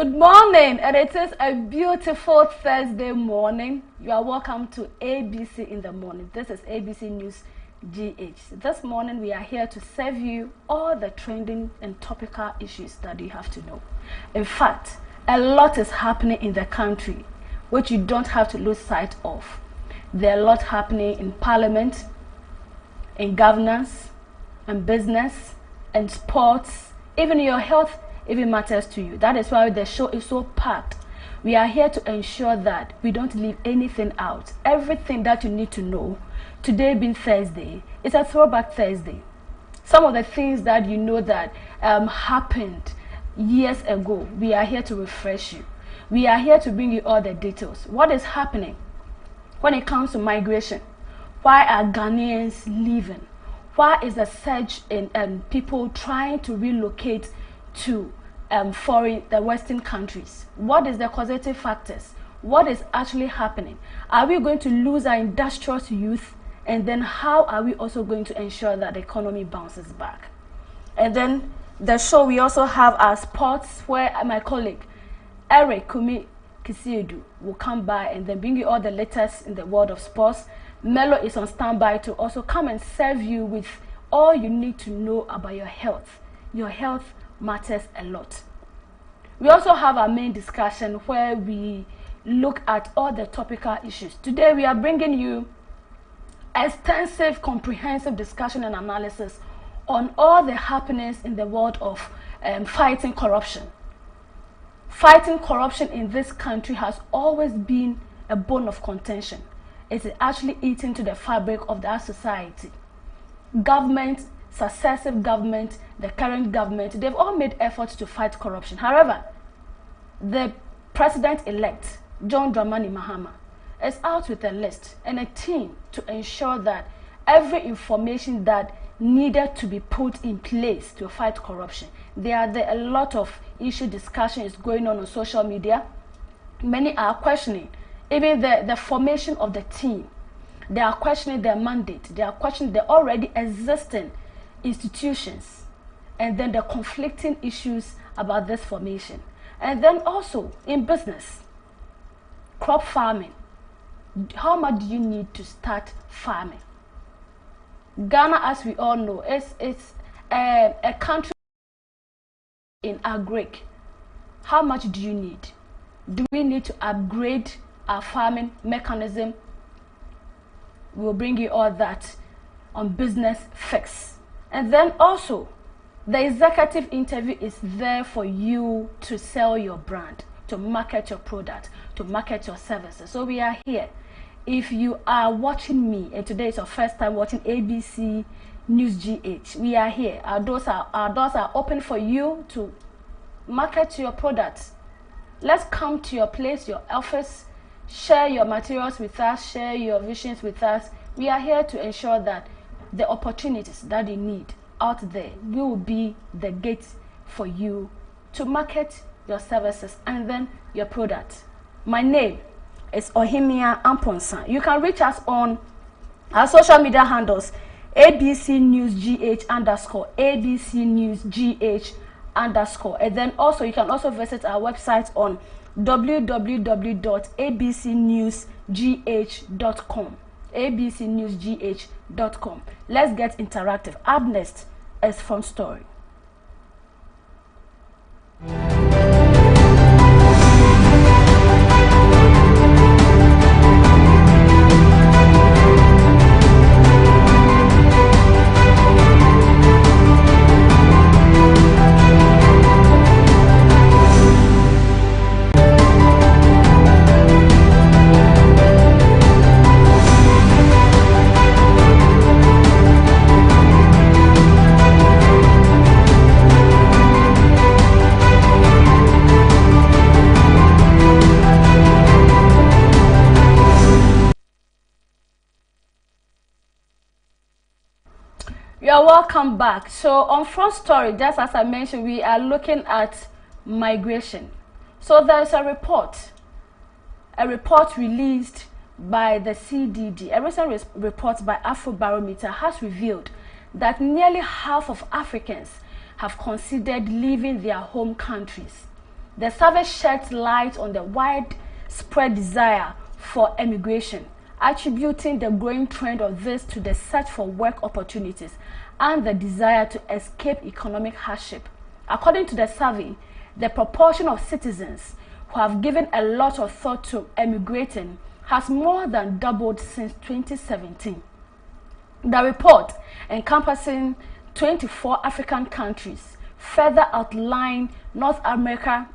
Good morning, and it is a beautiful Thursday morning. You are welcome to ABC in the morning. This is ABC News GH. This morning we are here to serve you all the trending and topical issues that you have to know. In fact, a lot is happening in the country which you don't have to lose sight of. There are a lot happening in parliament, in governance, in business, in sports, even your health even matters to you. That is why the show is so packed. We are here to ensure that we don't leave anything out. Everything that you need to know. Today being Thursday, it's a throwback Thursday. Some of the things that you know that happened years ago, we are here to refresh you. We are here to bring you all the details. What is happening when it comes to migration? Why are Ghanaians leaving? Why is the surge in people trying to relocate to the Western countries? What is the causative factors? What is actually happening? Are we going to lose our industrious youth? And then how are we also going to ensure that the economy bounces back? And then the show, we also have our sports, where my colleague Eric Kumi Kisiedu will come by and then bring you all the latest in the world of sports. Melo is on standby to also come and serve you with all you need to know about your health. Your health matters a lot. We also have our main discussion where we look at all the topical issues. Today we are bringing you extensive, comprehensive discussion and analysis on all the happenings in the world of fighting corruption. Fighting corruption in this country has always been a bone of contention. It is actually eating to the fabric of our society. Government, successive government, the current government, they've all made efforts to fight corruption. However, the president-elect, John Dramani Mahama, is out with a list and a team to ensure that every information that needed to be put in place to fight corruption. There are a lot of issue discussion is going on social media. Many are questioning even the formation of the team. They are questioning their mandate. They are questioning the already existing institutions, and then the conflicting issues about this formation. And then also in business, crop farming. How much do you need to start farming? Ghana, as we all know, is a country in agric. How much do you need? Do we need to upgrade our farming mechanism? We'll bring you all that on Business Fix. And then also, the executive interview is there for you to sell your brand, to market your product, to market your services. So we are here. If you are watching me, and today is your first time watching ABC News GH, we are here. Our doors are open for you to market your products. Let's come to your place, your office, share your materials with us, share your visions with us. We are here to ensure that the opportunities that you need out there will be the gate for you to market your services and then your products. My name is Ohimia Amponsa. You can reach us on our social media handles, ABC News GH _ ABC News GH _. And then also you can also visit our website on www.abcnewsgh.com. abcnewsgh.com. Let's get interactive. Up next is Front Story. You're welcome back. So on Front Story, just as I mentioned, we are looking at migration. So there's a report released by the CDD. A recent report by Afrobarometer has revealed that nearly half of Africans have considered leaving their home countries. The survey sheds light on the widespread desire for emigration, attributing the growing trend of this to the search for work opportunities and the desire to escape economic hardship. According to the survey, the proportion of citizens who have given a lot of thought to emigrating has more than doubled since 2017. The report, encompassing 24 African countries, further outlined North America,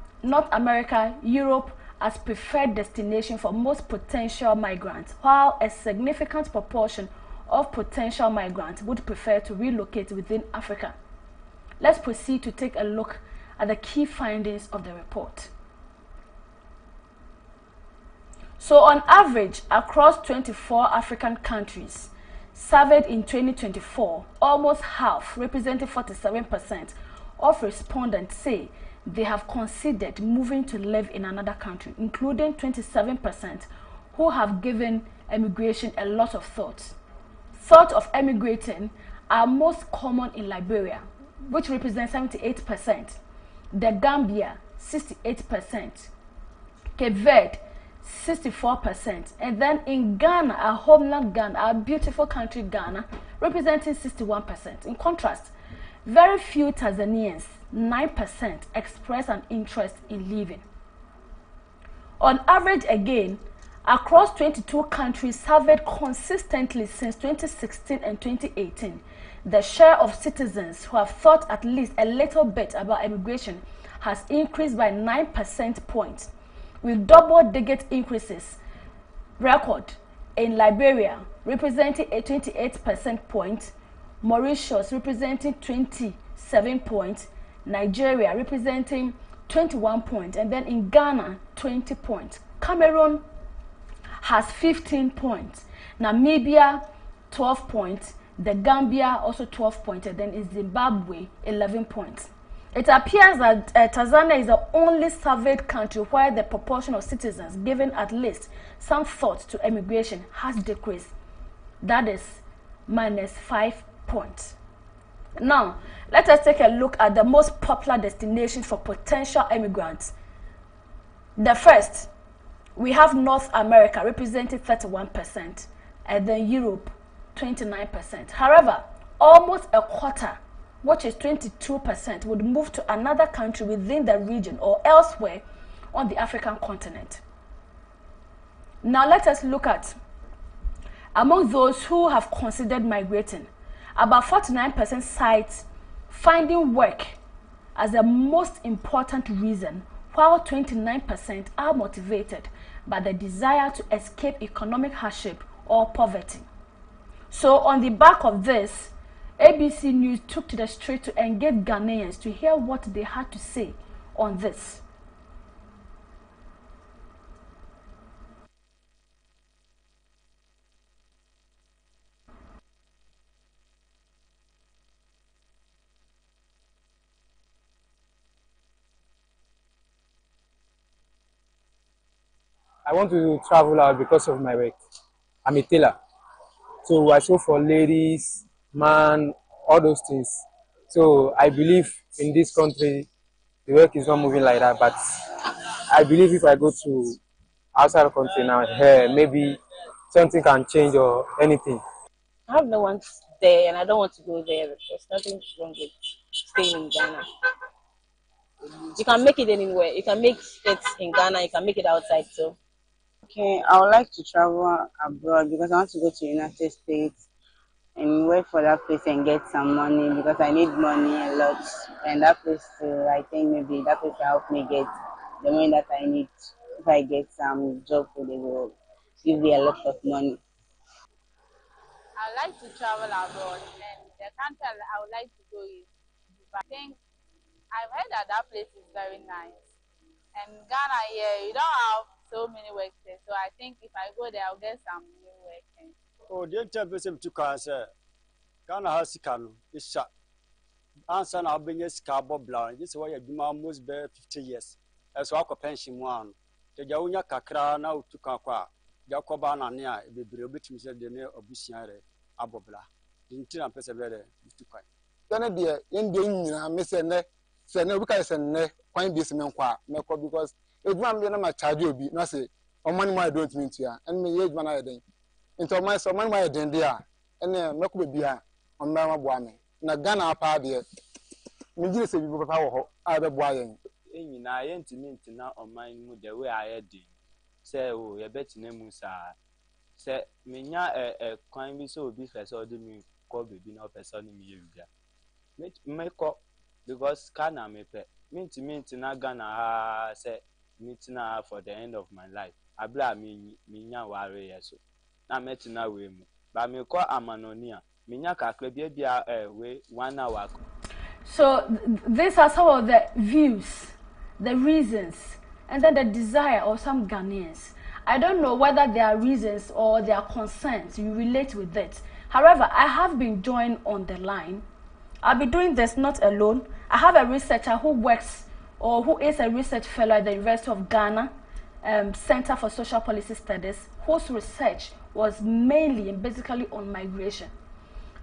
Europe as preferred destination for most potential migrants, while a significant proportion of potential migrants would prefer to relocate within Africa. Let's proceed to take a look at the key findings of the report. So on average, across 24 African countries surveyed in 2024, almost half, representing 47% of respondents, say they have considered moving to live in another country, including 27% who have given emigration a lot of thought. Thought of emigrating are most common in Liberia, which represents 78%, the Gambia 68%, Cape Verde 64%, and then in Ghana, our homeland Ghana, our beautiful country Ghana, representing 61%. In contrast, very few Tanzanians, 9%, express an interest in leaving. On average, again, across 22 countries surveyed consistently since 2016 and 2018, the share of citizens who have thought at least a little bit about immigration has increased by 9 percentage points, with double-digit increases record in Liberia, representing a 28% point, Mauritius representing 27 points, Nigeria representing 21 points, and then in Ghana 20 points. Cameroon has 15 points, Namibia 12 points, the Gambia also 12 points, and then in Zimbabwe 11 points. It appears that Tanzania is the only surveyed country where the proportion of citizens given at least some thought to emigration has decreased. That is -5 points. Now, let us take a look at the most popular destinations for potential immigrants. The first, we have North America representing 31%, and then Europe 29%. However, almost a quarter, which is 22%, would move to another country within the region or elsewhere on the African continent. Now let us look at, among those who have considered migrating, about 49% cite finding work as the most important reason, while 29% are motivated by the desire to escape economic hardship or poverty. So on the back of this, ABC News took to the street to engage Ghanaians to hear what they had to say on this. I want to travel out because of my work. I'm a tailor. So I sew for ladies, man, all those things. So I believe in this country, the work is not moving like that. But I believe if I go to outside the country now, maybe something can change or anything. I have no one there, and I don't want to go there. There's nothing wrong with staying in Ghana. You can make it anywhere. You can make it in Ghana. You can make it outside too. Okay, I would like to travel abroad because I want to go to the United States and work for that place and get some money because I need money a lot. And that place, I think maybe that place will help me get the money that I need. If I get some job, they will give me a lot of money. I like to travel abroad, and the country I would like to go is Dubai. I think I've heard that place is very nice. And Ghana here, you don't have so many work there. So I think if I go there, I'll get some new work. Oh, the interpretation to cancer. Ghana has Sikano. It's shut. Answer now being a scarborough blind. This is why you almost bear 50 years. As well, pension one. The Jaunya Kakra now to Kakwa. Jacobana near the Brobit said the name of Busiare Abobla. The interior persevere to quite. Then, dear, Indian, Miss Enne, say no because ne kwan bi me nkwa me ko because edwuma me na ma charge obi na say o money I don't mean to ya and me ye edwuma na yeden into my so money my yeden dia ene me ko be bia on ma boa me na Ghana pa de me gire se bi papa wo ho a be boa yen enyina ye ntimi ntina oman mu de we ayedin say o ye betina mu sa say menya kwan bi so obi fese odi mi ko bebi na person mi ye bia me ko because kana me pe ntimi ntina Ghana ha say meeting for the end of my life abla me nya ware yeso na metina we mu ba me ko amanonia me nya kakra bia we 1 hour. So these are some of the views, the reasons, and then the desire of some Ghanaians. I don't know whether there are reasons or there are concerns you relate with it. However, I have been joined on the line. I'll be doing this not alone. I have a researcher who works or who is a research fellow at the University of Ghana, Center for Social Policy Studies, whose research was mainly and basically on migration.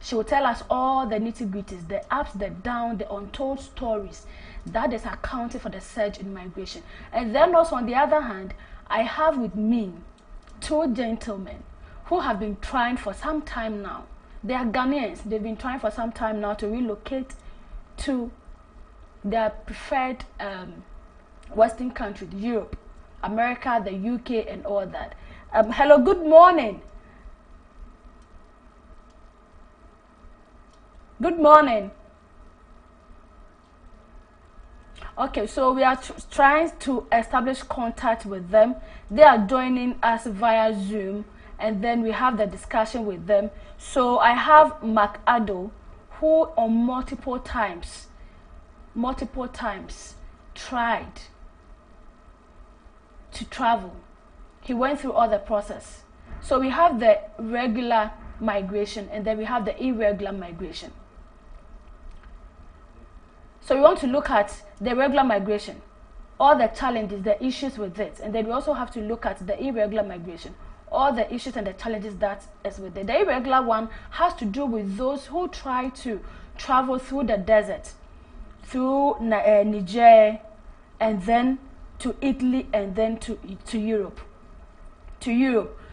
She will tell us all the nitty-gritties, the ups, the downs, the untold stories that is accounting for the surge in migration. And then also on the other hand, I have with me 2 gentlemen who have been trying for some time now. They are Ghanaians. They've been trying for some time now to relocate to their preferred Western country, Europe, America, the UK, and all that. Hello, good morning. Good morning. Okay, so we are trying to establish contact with them. They are joining us via Zoom, and then we have the discussion with them. So I have Mark Addo, who on multiple times tried to travel. He went through all the process. So we have the regular migration, and then we have the irregular migration. So we want to look at the regular migration, all the challenges, the issues with it, and then we also have to look at the irregular migration, all the issues and the challenges that is with it. The irregular one has to do with those who try to travel through the desert, through Niger, and then to Italy, and then to Europe.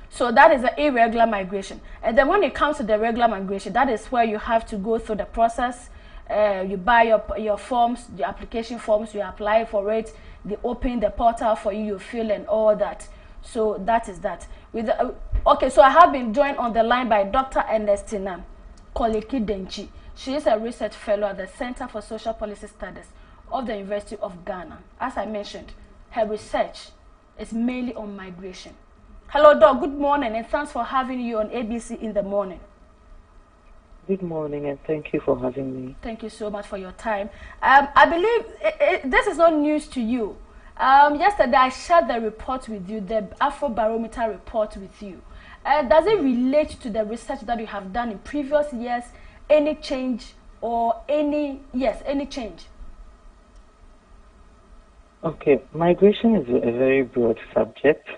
So that is the irregular migration. And then when it comes to the regular migration, that is where you have to go through the process. You buy your forms, the application forms, you apply for it, they open the portal for you, you fill and all that. So that is that. Okay, so I have been joined on the line by Dr. Ernestina Koleki Denchi. She is a research fellow at the Center for Social Policy Studies of the University of Ghana. As I mentioned, her research is mainly on migration. Hello, Doc. Good morning, and thanks for having you on ABC in the morning. Good morning, and thank you for having me. Thank you so much for your time. I believe this is not news to you. Yesterday, I shared the report with you, the Afrobarometer report with you. Does it relate to the research that you have done in previous years? Any change or any change? Okay, migration is a very broad subject.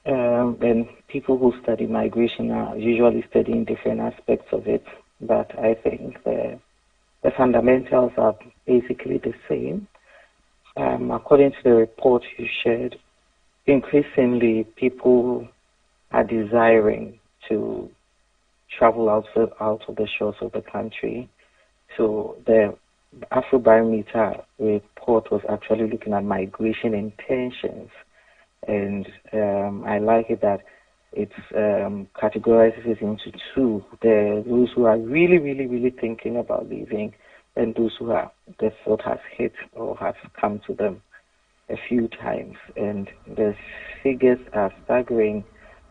And people who study migration are usually studying different aspects of it, but I think the fundamentals are basically the same. According to the report you shared, increasingly people are desiring to travel out of the shores of the country. So the Afrobarometer report was actually looking at migration intentions. And I like it that it categorizes it into 2. Those who are really, really, really thinking about leaving, and those who are the thought has hit or has come to them a few times. And the figures are staggering,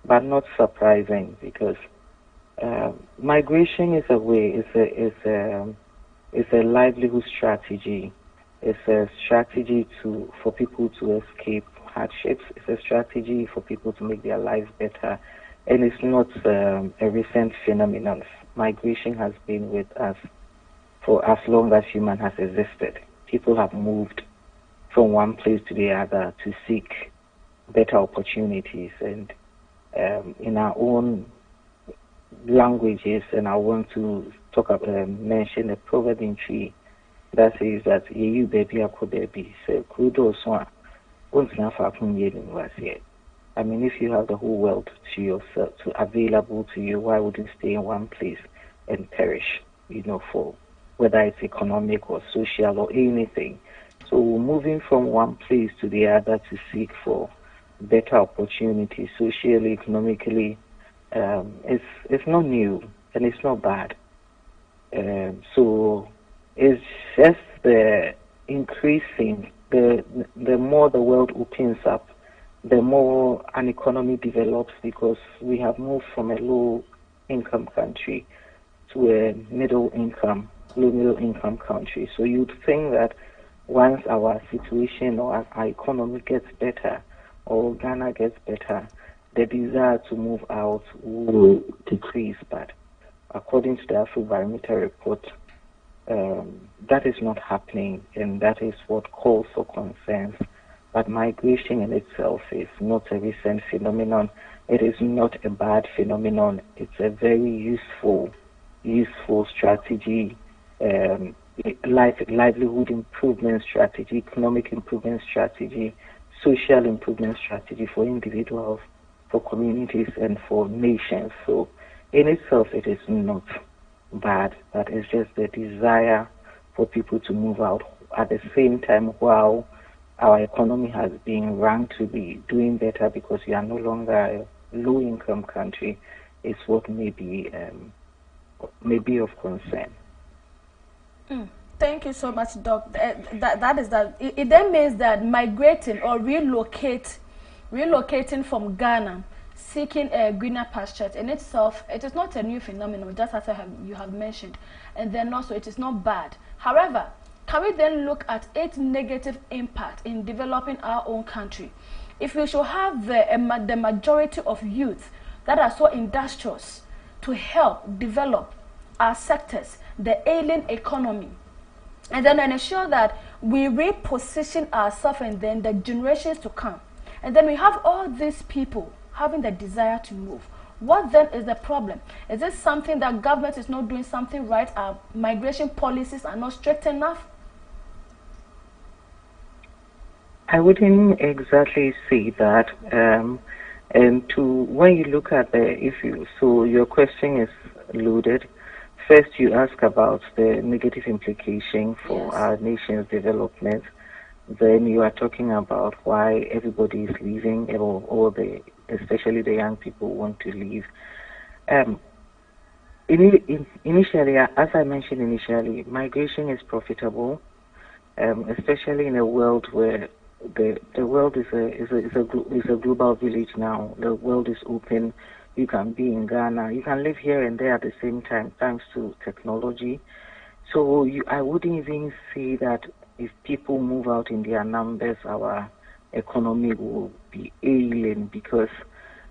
but not surprising, because migration is a way, it's a livelihood strategy. It's a strategy for people to escape hardships. It's a strategy for people to make their lives better, and it's not a recent phenomenon. Migration has been with us for as long as human has existed. People have moved from one place to the other to seek better opportunities, and in our own languages, and I want to talk about mention the proverb in tree that says that you baby ako baby say kudo so won't for I mean, if you have the whole world to yourself, available to you, why would you stay in one place and perish? For whether it's economic or social or anything. So moving from one place to the other to seek for better opportunities, socially, economically, it's not new and it's not bad. So it's just the increasing, the more the world opens up, the more an economy develops, because we have moved from a low-income country to a low-middle-income country. So you'd think that once our situation or our economy gets better, or Ghana gets better, the desire to move out will decrease. But according to the Afrobarometer report, that is not happening, and that is what calls for concerns. But migration in itself is not a recent phenomenon. It is not a bad phenomenon. It's a very useful strategy, livelihood improvement strategy, economic improvement strategy, social improvement strategy for individuals, for communities, and for nations. So in itself, it is not bad, but it's just the desire for people to move out at the same time while our economy has been ranked to be doing better because we are no longer a low-income country is what may be of concern. Thank you so much, Doc. That is that. It then means that migrating or relocating from Ghana, seeking a greener pastures in itself, it is not a new phenomenon, just as you have mentioned, and then also it is not bad. However, can we then look at its negative impact in developing our own country? If we should have the majority of youth that are so industrious to help develop our sectors, the alien economy, and then ensure that we reposition ourselves and then the generations to come, and then we have all these people having the desire to move, what then is the problem? Is this something that government is not doing something right? Our migration policies are not strict enough? I wouldn't exactly say that. And when you look at the issue, so your question is loaded. First, you ask about the negative implication for our nation's development. Then you are talking about why everybody is leaving, or especially the young people want to leave. Initially, as I mentioned initially, migration is profitable, especially in a world where the world is a global village now. The world is open. You can be in Ghana. You can live here and there at the same time, thanks to technology. So I wouldn't even say that if people move out in their numbers, our economy will be ailing, because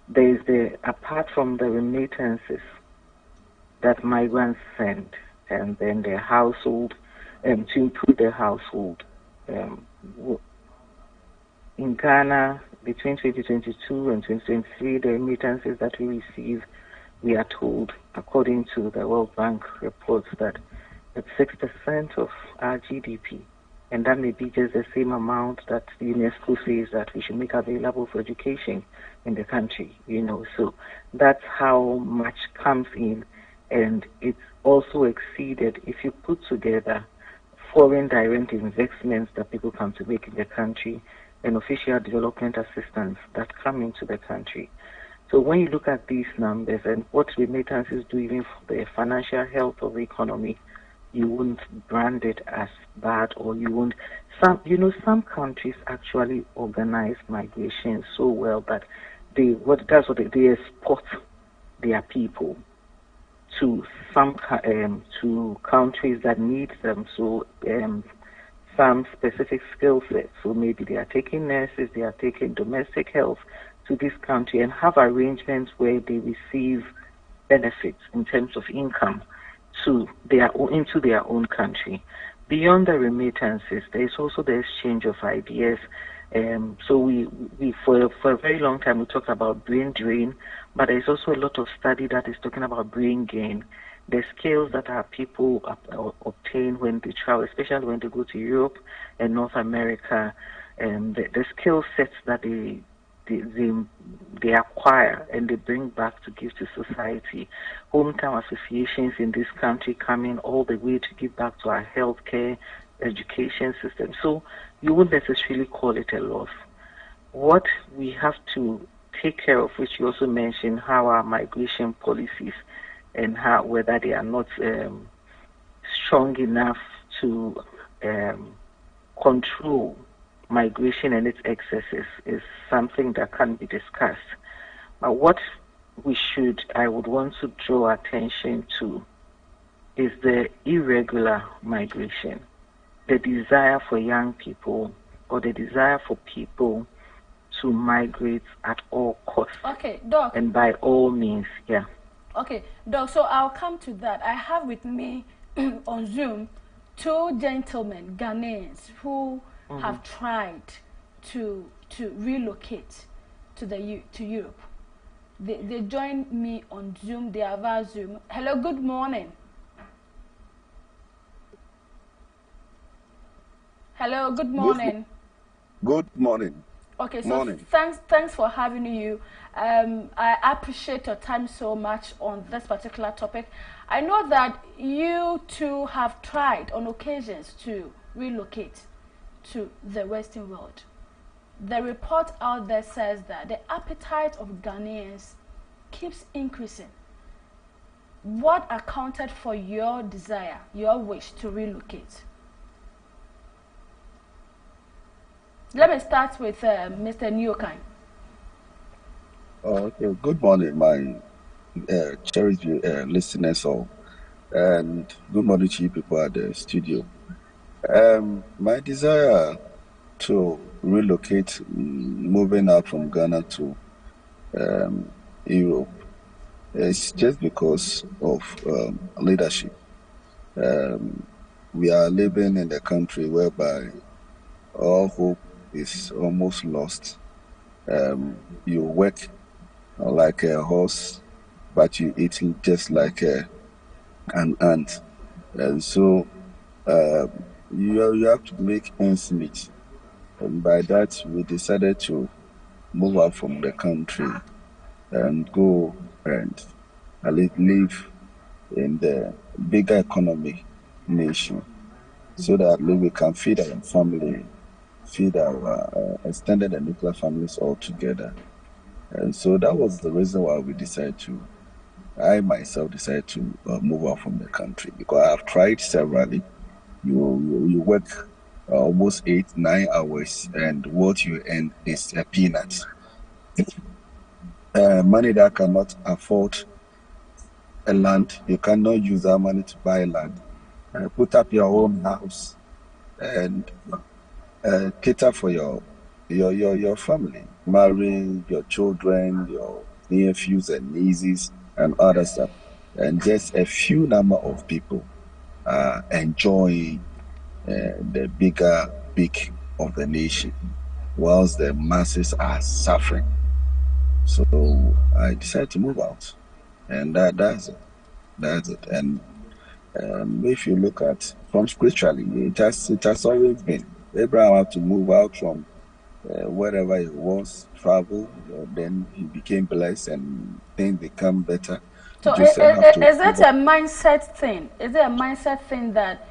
there is apart from the remittances that migrants send, and then their household, to improve their household. In Ghana, between 2022 and 2023, the remittances that we receive, we are told, according to the World Bank reports, that it's 6% of our GDP. And that may be just the same amount that the UNESCO says that we should make available for education in the country, So that's how much comes in. And it's also exceeded, if you put together foreign direct investments that people come to make in the country and official development assistance that come into the country. So when you look at these numbers and what remittances do even for the financial health of the economy, you won't brand it as bad, or you won't. Some countries actually organize migration so well that they export their people to to countries that need them. So some specific skill sets. So maybe they are taking nurses, they are taking domestic health to this country, and have arrangements where they receive benefits in terms of income into their own country. Beyond the remittances, there is also the exchange of ideas. So we for a very long time we talked about brain drain, but there is also a lot of study that is talking about brain gain. The skills that our people obtain saying when they travel, especially when they go to Europe and North America, and the skill sets that they acquire and they bring back to give to society. Hometown associations in this country coming all the way to give back to our healthcare, education system. So you wouldn't necessarily call it a loss. What we have to take care of, which you also mentioned, how our migration policies and how whether they are not strong enough to control migration and its excesses is something that can be discussed. But what I would want to draw attention to is the irregular migration, the desire for young people or the desire for people to migrate at all costs. Okay, Doc. And by all means, yeah. Okay, Doc, so I'll come to that. I have with me on Zoom 2 gentlemen, Ghanaians, who have tried to relocate to Europe. They joined me on Zoom. They are via Zoom. Hello, good morning. Hello, good morning. Good morning. Okay, so morning. Thanks for having you. I appreciate your time so much on this particular topic. I know that you two have tried on occasions to relocate to the Western world. The report out there says that the appetite of Ghanaians keeps increasing. What accounted for your desire, your wish to relocate? Let me start with Mr. Nyokai. Okay. Good morning, my cherished listeners all, and good morning to you people at the studio. My desire to relocate, moving out from Ghana to Europe, is just because of leadership. We are living in a country whereby all hope is almost lost. You work like a horse, but you eat just like an ant, and so you have to make ends meet. And by that, we decided to move out from the country and go and live in the bigger economic nation, so that we can feed our family, feed our extended and nuclear families all together. And so that was the reason why I myself decided to move out from the country, because I have tried severally. You work almost 8-9 hours, and what you earn is a peanut. Money that cannot afford a land, you cannot use that money to buy land. Put up your own house and cater for your family, marry your children, your nephews and nieces, and other stuff, and just a few number of people enjoy the bigger peak of the nation, whilst the masses are suffering. So I decided to move out, and that's it. And if you look at from spiritually, it has always been Abraham had to move out from wherever he was, travel. Then he became blessed, and things become better. So is it a mindset thing? Is it a mindset thing that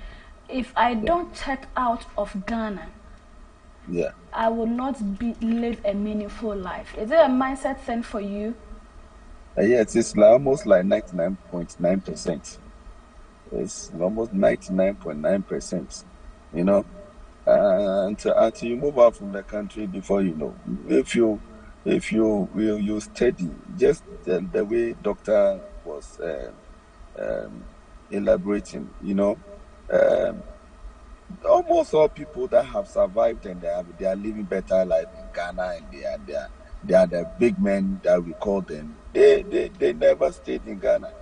if I don't check out of Ghana, I will not live a meaningful life? Is it a mindset thing for you? Yes, it's almost like 99.9%. It's almost 99.9%. You know, until you move out from the country, before you know, if you study just the way Doctor was elaborating, you know. Almost all people that have survived and they are living better life in Ghana, and they are the big men that we call them. They never stayed in Ghana.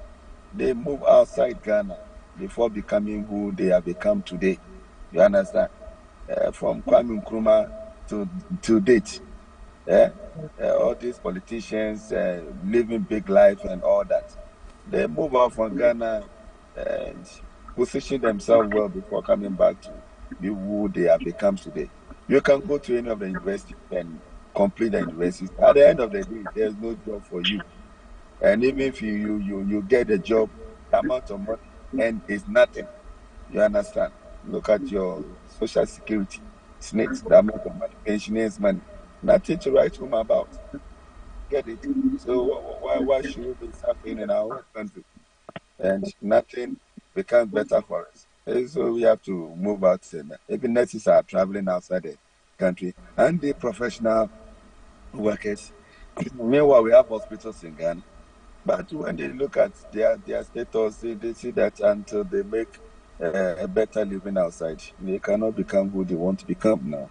They moved outside Ghana before becoming who they have become today. You understand? From Kwame Nkrumah to date, all these politicians living big life and all that. They move out from Ghana and position themselves well before coming back to be who they have become today. You can go to any of the universities and complete the universities. At the end of the day, there's no job for you. And even if you get a job, the amount of money and it's nothing. You understand? Look at your social security, SNIT, the amount of money, pensioners' money, nothing to write home about. Get it? So why should we be suffering in our own country? And nothing becomes better for us. So we have to move out. Even nurses are traveling outside the country, and the professional workers. Meanwhile, we have hospitals in Ghana. But when they look at their status, they see that until they make a better living outside, they cannot become who they want to become now.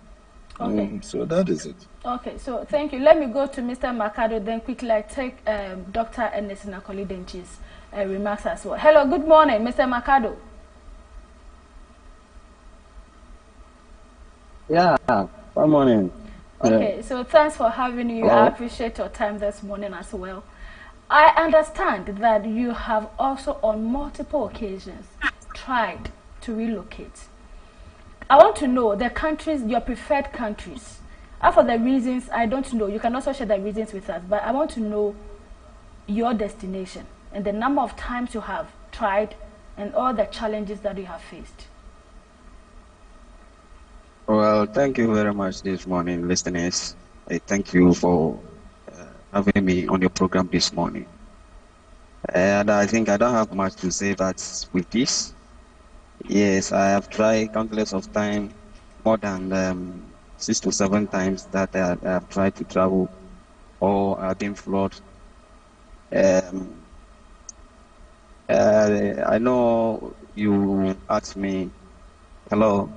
Okay. So that is it. Okay, so thank you. Let me go to Mr. Makado, then quickly I take Dr. Ernest Nakoli Denchi's remarks as well. Hello, good morning, Mr. Makado. Yeah, good morning. Okay, so thanks for having you. Hello. I appreciate your time this morning as well. I understand that you have also on multiple occasions tried to relocate. I want to know the countries, your preferred countries. And for the reasons, I don't know. You can also share the reasons with us, but I want to know your destination and the number of times you have tried and all the challenges that you have faced. Well, thank you very much this morning, listeners. I thank you for having me on your program this morning. And I think I don't have much to say that with this. Yes, I have tried countless of time, more than 6 to 7 times that I have tried to travel or I've been flawed. I know you asked me, hello?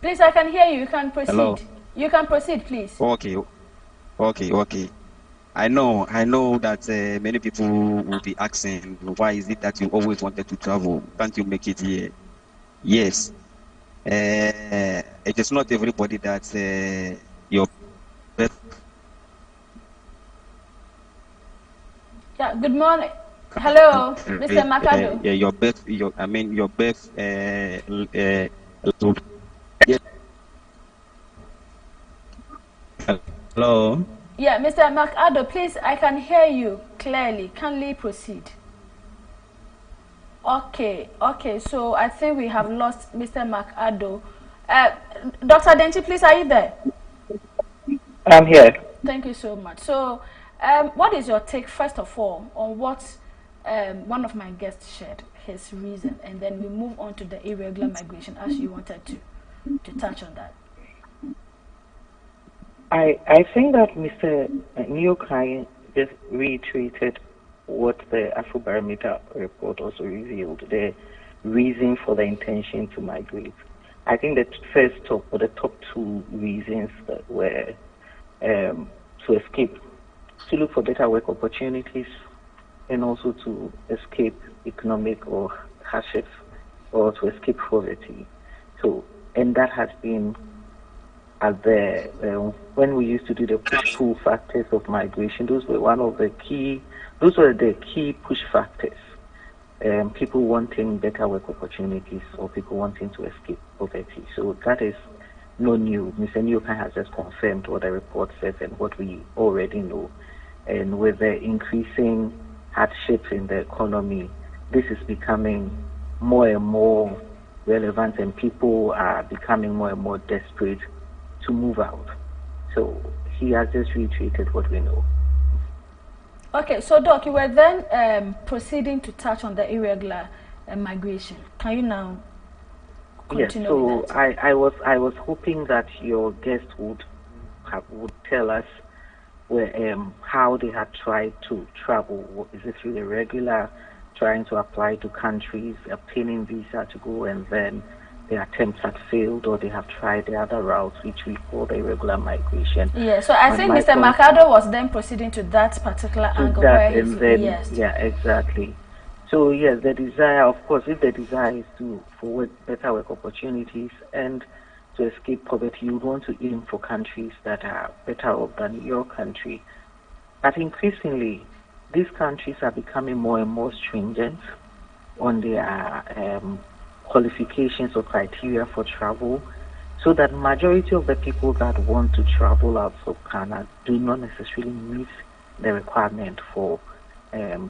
Please, I can hear you. You can proceed. Hello? You can proceed, please. Okay. I know that many people will be asking, why is it that you always wanted to travel? Can't you make it here? Yes. It is not everybody that your best. Yeah, good morning. Hello, Mr. Makado. Yeah, your best. Your best. Hello. Yeah, Mr. Makado, please, I can hear you clearly. Kindly proceed. Okay, so I think we have lost Mr. Makado. Dr. Denchi, please, are you there? I'm here. Thank you so much. So, what is your take, first of all, on what one of my guests shared, his reason, and then we move on to the irregular migration as you wanted to touch on that? I think that Mr. Nyokai just reiterated what the Afrobarometer report also revealed, the reason for the intention to migrate. I think the top 2 reasons that were to escape, to look for better work opportunities, and also to escape economic or hardships, or to escape poverty. So, and that has been at the when we used to do the push-pull factors of migration. Those were the key push factors. People wanting better work opportunities or people wanting to escape poverty. So that is no new. Mr. Nyokai has just confirmed what the report says and what we already know. And with the increasing hardship in the economy, this is becoming more and more relevant, and people are becoming more and more desperate to move out. So he has just reiterated what we know. Okay, so Doc, you were then proceeding to touch on the irregular migration. Can you now continue? Yes, so with that? I was hoping that your guest would tell us how they had tried to travel. Is it through the regular, trying to apply to countries, obtaining visa to go, and then the attempts had failed, or they have tried the other routes, which we call the irregular migration. Yeah, so I think Mr. Makado was then proceeding to that particular angle where he's, yes. Yeah, exactly. So yes, the desire, of course, if the desire is for better work opportunities and to escape poverty, you would want to aim for countries that are better off than your country. But increasingly, these countries are becoming more and more stringent on their qualifications or criteria for travel, so that majority of the people that want to travel out of Ghana do not necessarily meet the requirement for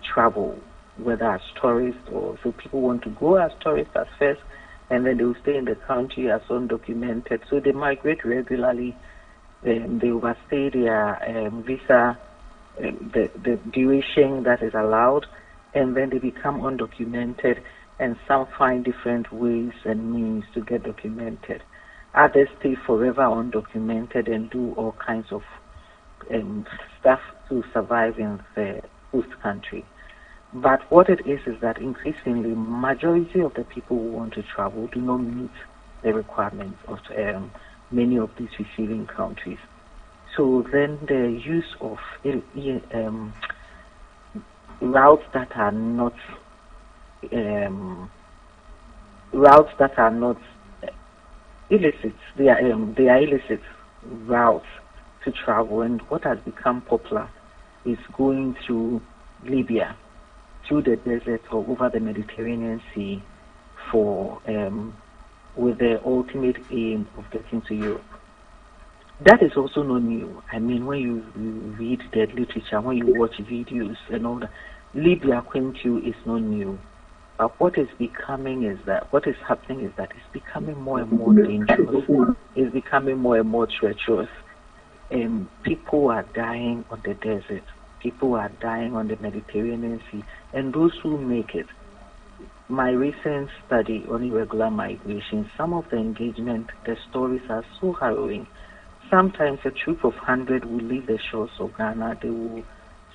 travel, whether as tourists or so people want to go as tourists at first, and then they will stay in the country as undocumented. So they migrate regularly. They overstay their visa, the duration that is allowed, and then they become undocumented, and some find different ways and means to get documented. Others stay forever undocumented and do all kinds of stuff to survive in the host country. But what it is that increasingly, majority of the people who want to travel do not meet the requirements of many of these receiving countries. So then the use of routes that are not illicit. They are illicit routes to travel, and what has become popular is going through Libya, through the desert or over the Mediterranean Sea, for with the ultimate aim of getting to Europe. That is also not new. I mean, when you read the literature, when you watch videos and all that, Libya Quintu is not new. But what is happening is that it's becoming more and more dangerous. It's becoming more and more treacherous. People are dying on the desert. People are dying on the Mediterranean Sea. And those who make it, my recent study on irregular migration, some of the engagement, the stories are so harrowing. Sometimes a troop of 100 will leave the shores of Ghana. They will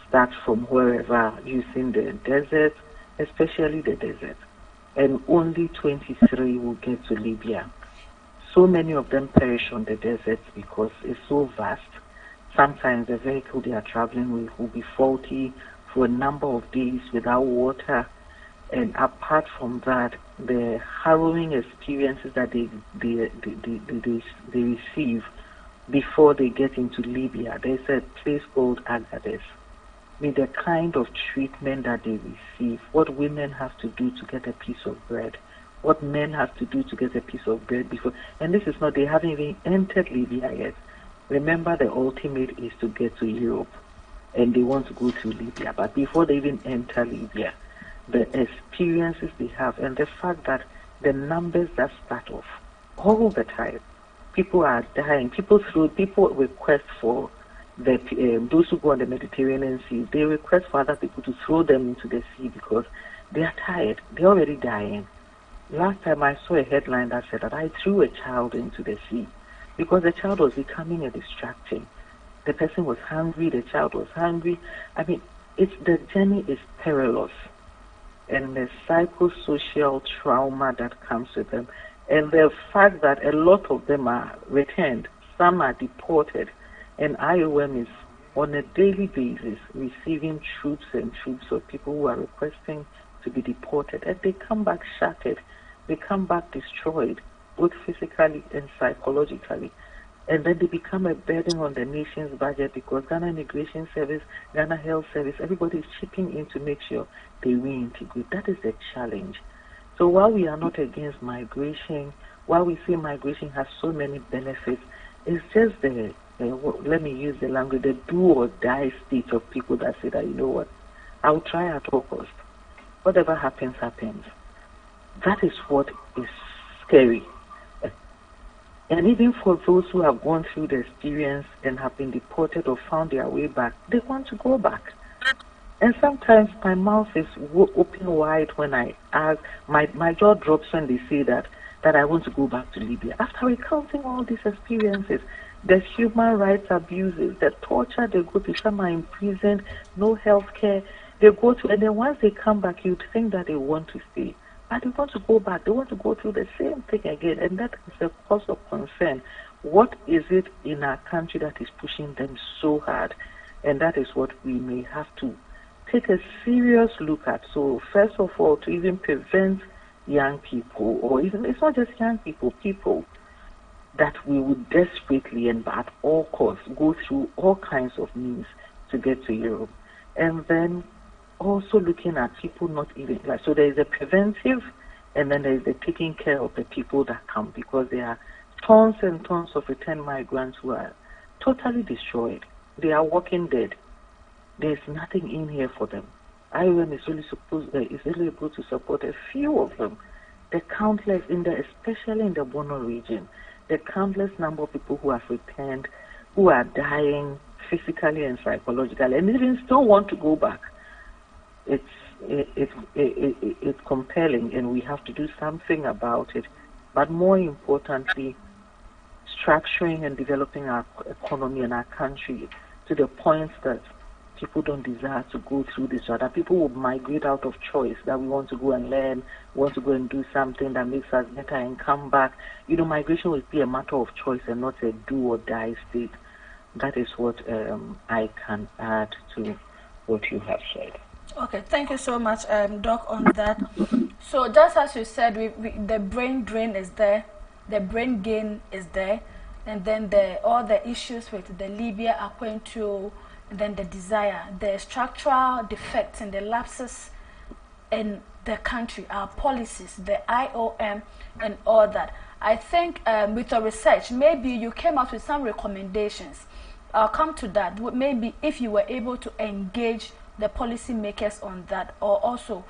start from wherever, using the desert, especially the desert, and only 23 will get to Libya. So many of them perish on the desert because it's so vast. Sometimes the vehicle they are traveling with will be faulty for a number of days without water. And apart from that, the harrowing experiences that they receive before they get into Libya. There's a place called Agadez. I mean, the kind of treatment that they receive, what women have to do to get a piece of bread, what men have to do to get a piece of bread before. And this is not, they haven't even entered Libya yet. Remember, the ultimate is to get to Europe, and they want to go to Libya. But before they even enter Libya, the experiences they have, and the fact that the numbers that start off all the time, people are dying. People request for those who go on the Mediterranean Sea. They request for other people to throw them into the sea because they are tired. They're already dying. Last time I saw a headline that said that I threw a child into the sea because the child was becoming a distraction. The person was hungry. The child was hungry. I mean, the journey is perilous, and the psychosocial trauma that comes with them. And the fact that a lot of them are returned, some are deported, and IOM is on a daily basis receiving troops and troops of people who are requesting to be deported. And they come back shattered, they come back destroyed, both physically and psychologically. And then they become a burden on the nation's budget because Ghana Immigration Service, Ghana Health Service, everybody is chipping in to make sure they reintegrate. That is the challenge. So while we are not against migration, while we say migration has so many benefits, it's just let me use the language, the do or die state of people that say that, you know what, I'll try at all cost. Whatever happens, happens. That is what is scary. And even for those who have gone through the experience and have been deported or found their way back, they want to go back. And sometimes my mouth is open wide when I ask, my jaw drops when they say that I want to go back to Libya. After recounting all these experiences, the human rights abuses, the torture they go to, some are imprisoned, no health care, they go to, and then once they come back, you'd think that they want to stay. But they want to go back, they want to go through the same thing again, and that is a cause of concern. What is it in our country that is pushing them so hard? And that is what we may have to take a serious look at. So first of all, to even prevent young people, or even, it's not just young people, people that we would desperately and at all costs go through all kinds of means to get to Europe. And then also looking at people not even like, so there is a preventive and then there is the taking care of the people that come, because there are tons and tons of returned migrants who are totally destroyed. They are walking dead. There's nothing in here for them. IOM is only able to support a few of them. The countless especially in the Bono region, the countless number of people who have returned, who are dying physically and psychologically, and even still want to go back. It's compelling, and we have to do something about it. But more importantly, structuring and developing our economy and our country to the point that people don't desire to go through this, or that people will migrate out of choice, that we want to go and learn, want to go and do something that makes us better and come back. Migration will be a matter of choice and not a do or die state. That is what I can add to what you have said. Okay, thank you so much, Doc, on that. So just as you said, the brain drain is there, the brain gain is there, and then all the issues with the Libya, Aquento, and then the desire, the structural defects and the lapses in the country, our policies, the IOM, and all that. I think with your research, maybe you came up with some recommendations. I'll come to that. Maybe if you were able to engage the policymakers on that, or also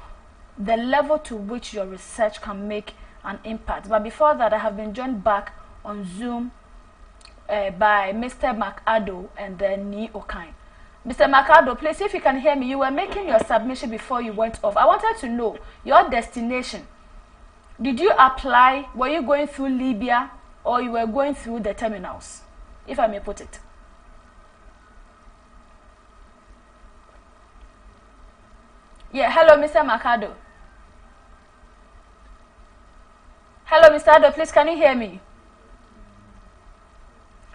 the level to which your research can make an impact. But before that, I have been joined back on Zoom by Mr. McAddo and then Nii Okan. Mr. McAddo, please, if you can hear me, you were making your submission before you went off. I wanted to know your destination. Did you apply? Were you going through Libya, or you were going through the terminals, if I may put it? Yeah, hello, Mr. McAddo. Hello, Mr. Addo, please, can you hear me?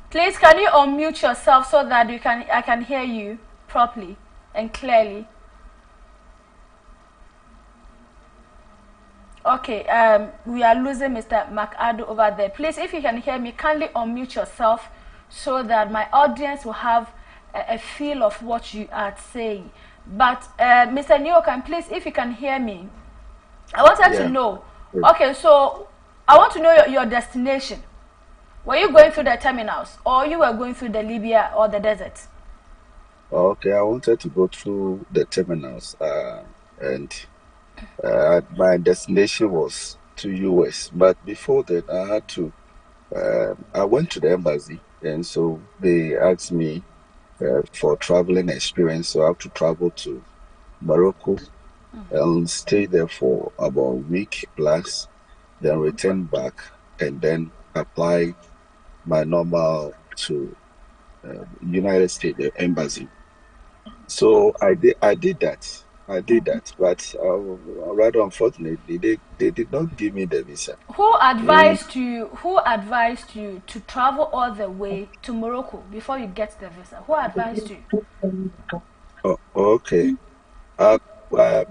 Please, can you unmute yourself so that I can hear you properly and clearly? Okay, we are losing Mr. McAddo over there. Please, if you can hear me, kindly unmute yourself so that my audience will have a feel of what you are saying. But Mr. Nii Okan, please, if you can hear me, I wanted to know. Okay, so I want to know your destination. Were you going through the terminals, or you were going through the Libya or the desert? Okay, I wanted to go through the terminals, and my destination was to US. But before that, I had to. I went to the embassy, and so they asked me for traveling experience. So I have to travel to Morocco and stay there for about a week plus, then return back, and then apply my normal to United States embassy. So I did that, but rather unfortunately, they did not give me the visa. Who advised you? Who advised you to travel all the way to Morocco before you get the visa? Who advised you? Oh, okay.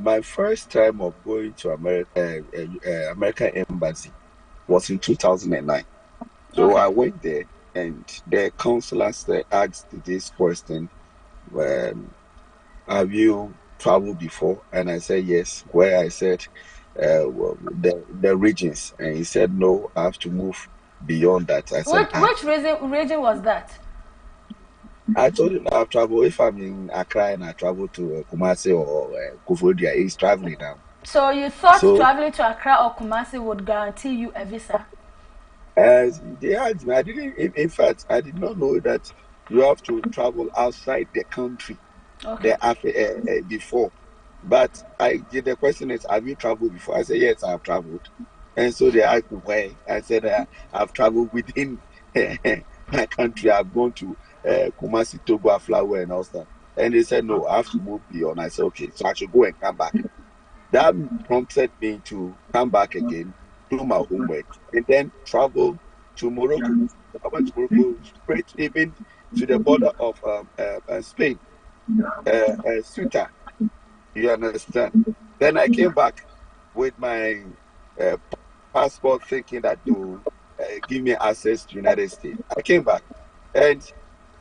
My first time of going to American embassy was in 2009. So I went there, and the counselors asked this question: have you traveled before? And I said yes. Where? I said the regions, and he said no. I have to move beyond that. I said which region was that? I told him I've traveled. If I'm in Accra and I travel to Kumasi or Koforidua, he's traveling now. So you thought traveling to Accra or Kumasi would guarantee you a visa? They asked me. I didn't. In fact, I did not know that you have to travel outside the country. Before. But the question is, have you traveled before? I said yes, I have traveled. And so they asked me where. I said I've traveled within my country. I've gone to Kumasi, Togo, Aflawe, and all that. And they said no, I have to move beyond. I said okay, so I should go and come back. That prompted me to come back again, do my homework, and then travel to Morocco. I went to Morocco straight even to the border of Spain, Ceuta. You understand? Then I came back with my passport, thinking that they will give me access to the United States. I came back, and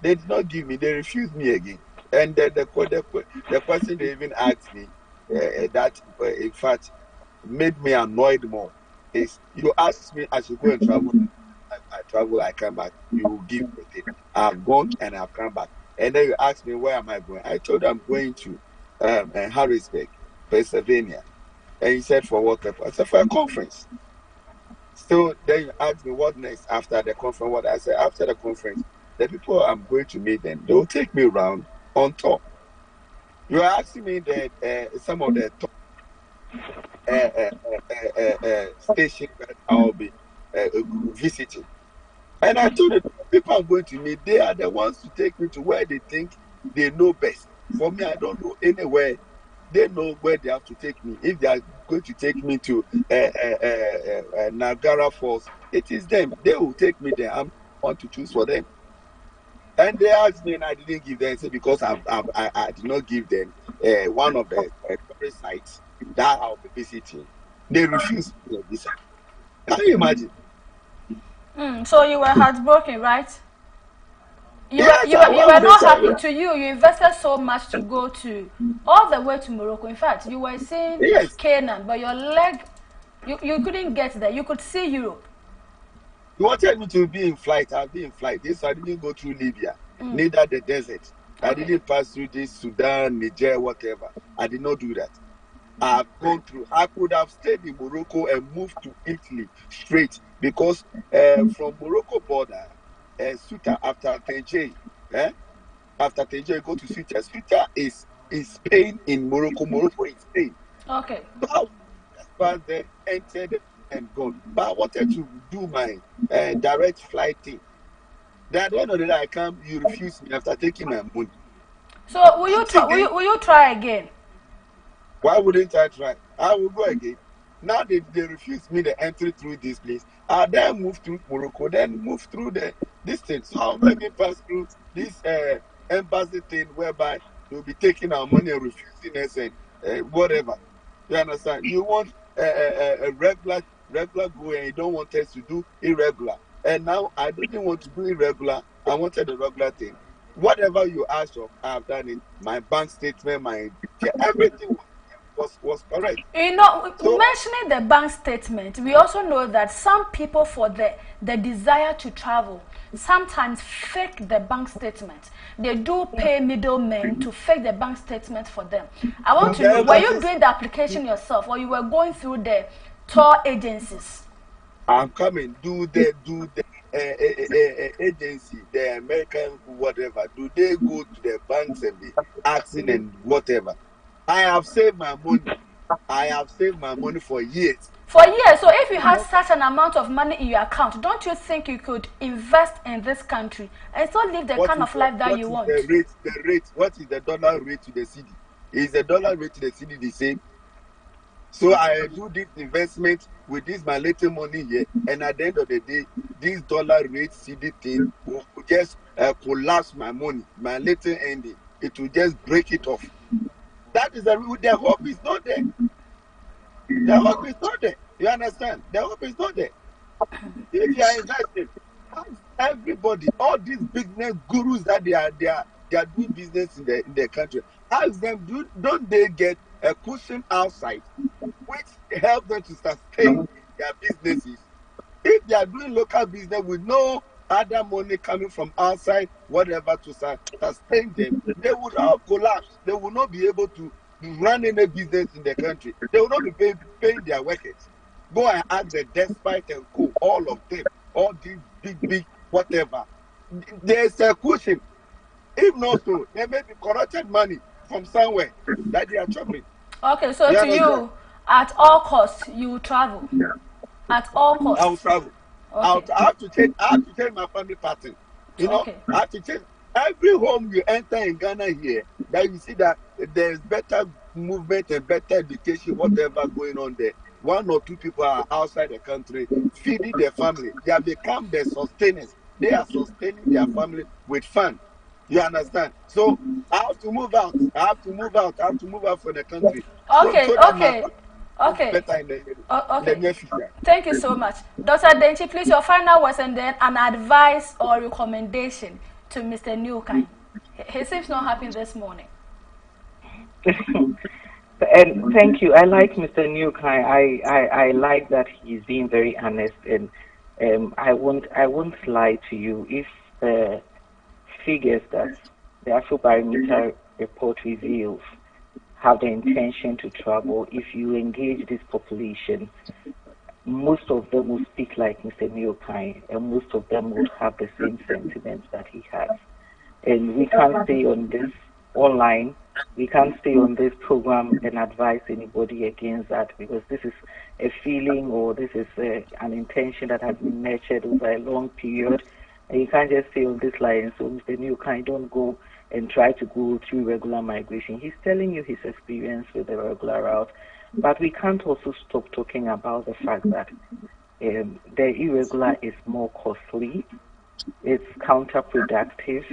they did not give me. They refused me again. And the question they even asked me that, in fact, made me annoyed more is you asked me I should go and travel. I travel, I come back. You will give me it. I've gone and I've come back. And then you asked me, where am I going? I told you I'm going to Harrisburg, Pennsylvania. And he said, for what purpose? I said, for a conference. So then you asked me, what next after the conference? What I said, after the conference, the people I'm going to meet them, they will take me around on tour. You are asking me that some of the top stations that I'll be visiting. And I told the people I'm going to meet, they are the ones to take me to where they think they know best. For me, I don't know anywhere. They know where they have to take me. If they are going to take me to Niagara Falls, it is them. They will take me there. I want to choose for them. And they asked me, and I didn't give them. So because I did not give them one of the tourist sites that I'll be visiting, they refused the visa. Can you imagine? So you were heartbroken, right? You Yes, were not happy. To you invested so much to go to all the way to Morocco. In fact, you were seeing Canaan, but your leg, you couldn't get there. You could see Europe. You wanted me to be in flight. I'll be in flight. This I didn't go through Libya, neither the desert. I didn't pass through this Sudan, Niger, whatever. I did not do that. I've gone through. I could have stayed in Morocco and moved to Italy straight because from Morocco border, Ceuta after Tangier, after Tangier, go to Ceuta. Ceuta is Spain in Morocco. Morocco is Spain. Okay. But then entered and gone. But I wanted to do my direct flight thing. Then at the end of the day, I come. You refuse me after taking my money. So will you try again? Why wouldn't I try? I will go again. Now they refuse me the entry through this place. I then move through Morocco, then move through the distance. So I'll maybe pass through this embassy thing whereby they'll be taking our money and refusing us and whatever. You understand? You want a regular go and you don't want us to do irregular. And now I didn't want to do irregular. I wanted the regular thing. Whatever you asked for, I've done it. My bank statement, everything was correct. You know, so, mentioning the bank statement, we also know that some people, for the desire to travel, sometimes fake the bank statement. They do pay middlemen to fake the bank statement for them. I want to know, were you doing the application yourself, or you were going through the tour agencies? I'm coming. Do the agency, the American whatever, do they go to the banks and be asking and whatever? I have saved my money. I have saved my money for years. For years. So if you have such an amount of money in your account, don't you think you could invest in this country and still live the kind of life that you want? The rate. What is the dollar rate to the cedi? Is the dollar rate to the cedi the same? So I do this investment with this my little money here, and at the end of the day, this dollar rate cedi thing will just collapse my money, my little ending. It will just break it off. That is the hope is not there. The hope is not there. You understand? The hope is not there. If you are investing, everybody, all these business gurus that they are doing business in the country, ask them, don't they get a cushion outside which help them to sustain their businesses? If they are doing local business with no other money coming from outside, whatever, to sustain them, they would all collapse. They will not be able to run any business in the country. They will not be paying their workers. Go and ask the Despite and Co, all of them, all these big whatever. There's a cushion. If not so, there may be corrupted money from somewhere that they are chopping. Okay, so to you, at all costs, you travel. Yeah. At all costs. I will travel. Okay. I have to change my family pattern. You know, I have to change. Every home you enter in Ghana here, that you see that there's better movement and better education, whatever going on there. One or two people are outside the country feeding their family. They have become the sustainers. They are sustaining their family with fun. You understand? So I have to move out. I have to move out from the country. Okay, okay. Thank you so much. Dr. Denchi, please, your final words and then an advice or recommendation to Mr. Newkine. He seems not happy this morning. And thank you. I like Mr. Nuke. I like that he's being very honest, and I won't lie to you. If the figures that the Afrobarometer report reveals have the intention to travel, if you engage this population, most of them will speak like Mr. Nuke, and most of them would have the same sentiments that he has. And we can't stay on this online. We can't stay on this program and advise anybody against that, because this is a feeling, or this is an intention that has been nurtured over a long period. And you can't just stay on this line. So Mr. Nuke, don't go and try to go through regular migration. He's telling you his experience with the regular route. But we can't also stop talking about the fact that the irregular is more costly. It's counterproductive.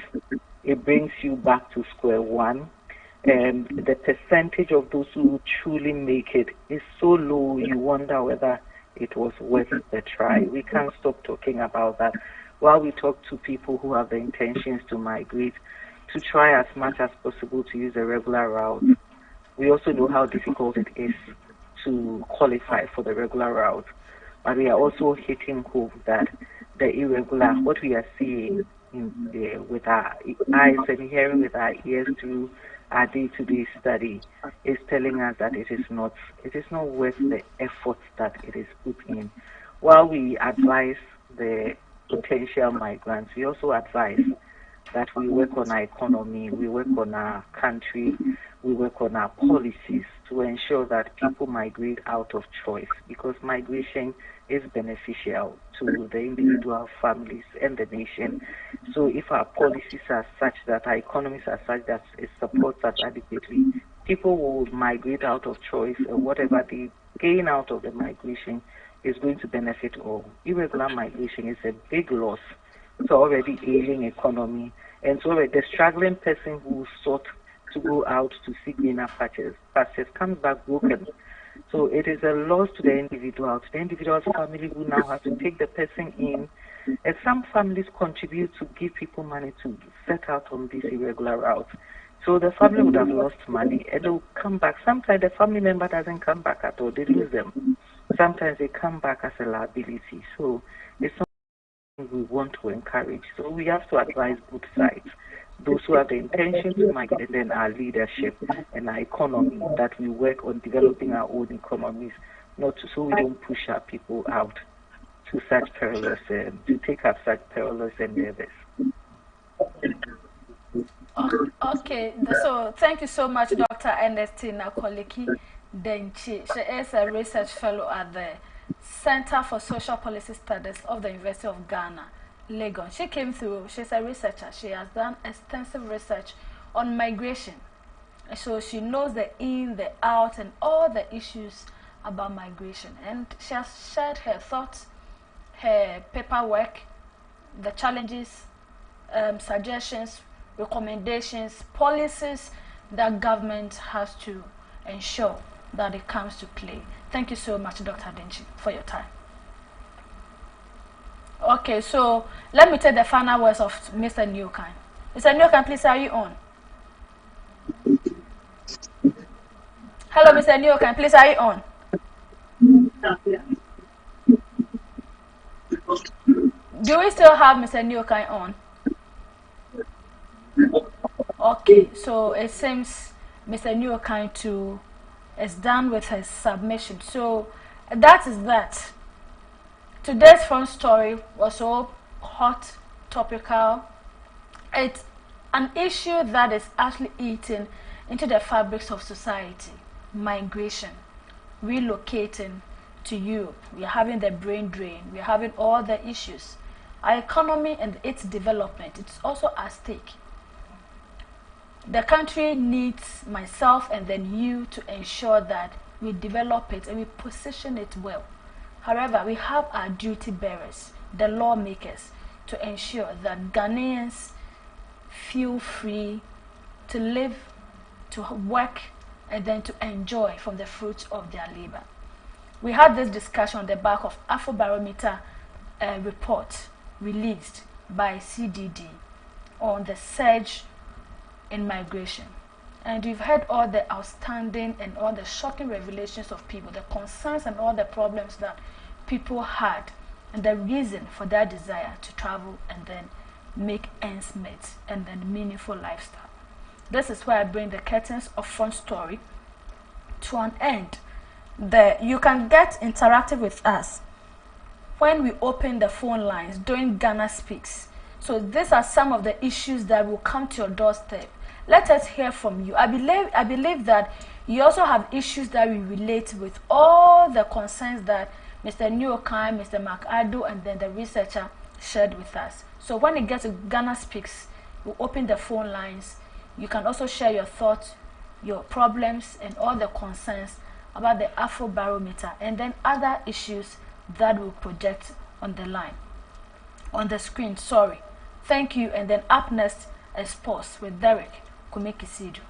It brings you back to square one. And the percentage of those who truly make it is so low, you wonder whether it was worth the try. We can't stop talking about that while we talk to people who have the intentions to migrate, to try as much as possible to use a regular route. We also know how difficult it is to qualify for the regular route. But we are also hitting home that the irregular, what we are seeing with our eyes and hearing with our ears through our day-to-day study, is telling us that it is not worth the effort that it is put in. While we advise the potential migrants, we also advise that we work on our economy, we work on our country, we work on our policies to ensure that people migrate out of choice, because migration is beneficial to the individual, families, and the nation. So if our policies are such that our economies are such that it supports us adequately, people will migrate out of choice, and whatever they gain out of the migration is going to benefit all. Irregular migration is a big loss to already ailing economy, and so the struggling person who sought to go out to seek greener pastures comes back broken. So it is a loss to the individual's family, who now have to take the person in. And some families contribute to give people money to set out on this irregular route. So the family would have lost money, and they will come back. Sometimes the family member doesn't come back at all. They lose them. Sometimes they come back as a liability. So it's something we want to encourage. So we have to advise both sides. Those who have the intention to migrate, and then our leadership and our economy, that we work on developing our own economies, so we don't push our people out to such perilous, to take up such perilous endeavors. Okay, so thank you so much, Dr. Ernestina Koleki Denchi. She is a research fellow at the Center for Social Policy Studies of the University of Ghana, Lagos. She came through, she's a researcher. She has done extensive research on migration. So she knows the in, the out, and all the issues about migration. And she has shared her thoughts, her paperwork, the challenges, suggestions, recommendations, policies that government has to ensure that it comes to play. Thank you so much, Dr. Denchi, for your time. Okay, so let me take the final words of Mr. Nuke. Mr. Nuke, please, are you on? Hello, Mr. Nuke, please, are you on? Do we still have Mr. Nuke on? Okay, so it seems Mr. Nuke too is done with his submission. So that is that. Today's front story was so hot, topical. It's an issue that is actually eating into the fabrics of society. Migration, relocating to Europe. We are having the brain drain. We are having all the issues. Our economy and its development, it's also at stake. The country needs myself and then you to ensure that we develop it and we position it well. However, we have our duty bearers, the lawmakers, to ensure that Ghanaians feel free to live, to work, and then to enjoy from the fruits of their labor. We had this discussion on the back of Afrobarometer report released by CDD on the surge in migration. And you've heard all the outstanding and all the shocking revelations of people, the concerns and all the problems that people had, and the reason for their desire to travel and then make ends meet and then meaningful lifestyle. This is where I bring the curtains of Front Story to an end. You can get interactive with us when we open the phone lines during Ghana Speaks. So these are some of the issues that will come to your doorstep. Let us hear from you. I believe that you also have issues that we relate with all the concerns that Mr. Nwokai, Mr. McAddo, and then the researcher shared with us. So when it gets to Ghana Speaks, we'll open the phone lines. You can also share your thoughts, your problems, and all the concerns about the Afrobarometer, and then other issues that will project on the line, on the screen. Sorry. Thank you. And then up next is Sports with Derek Kumekisidu.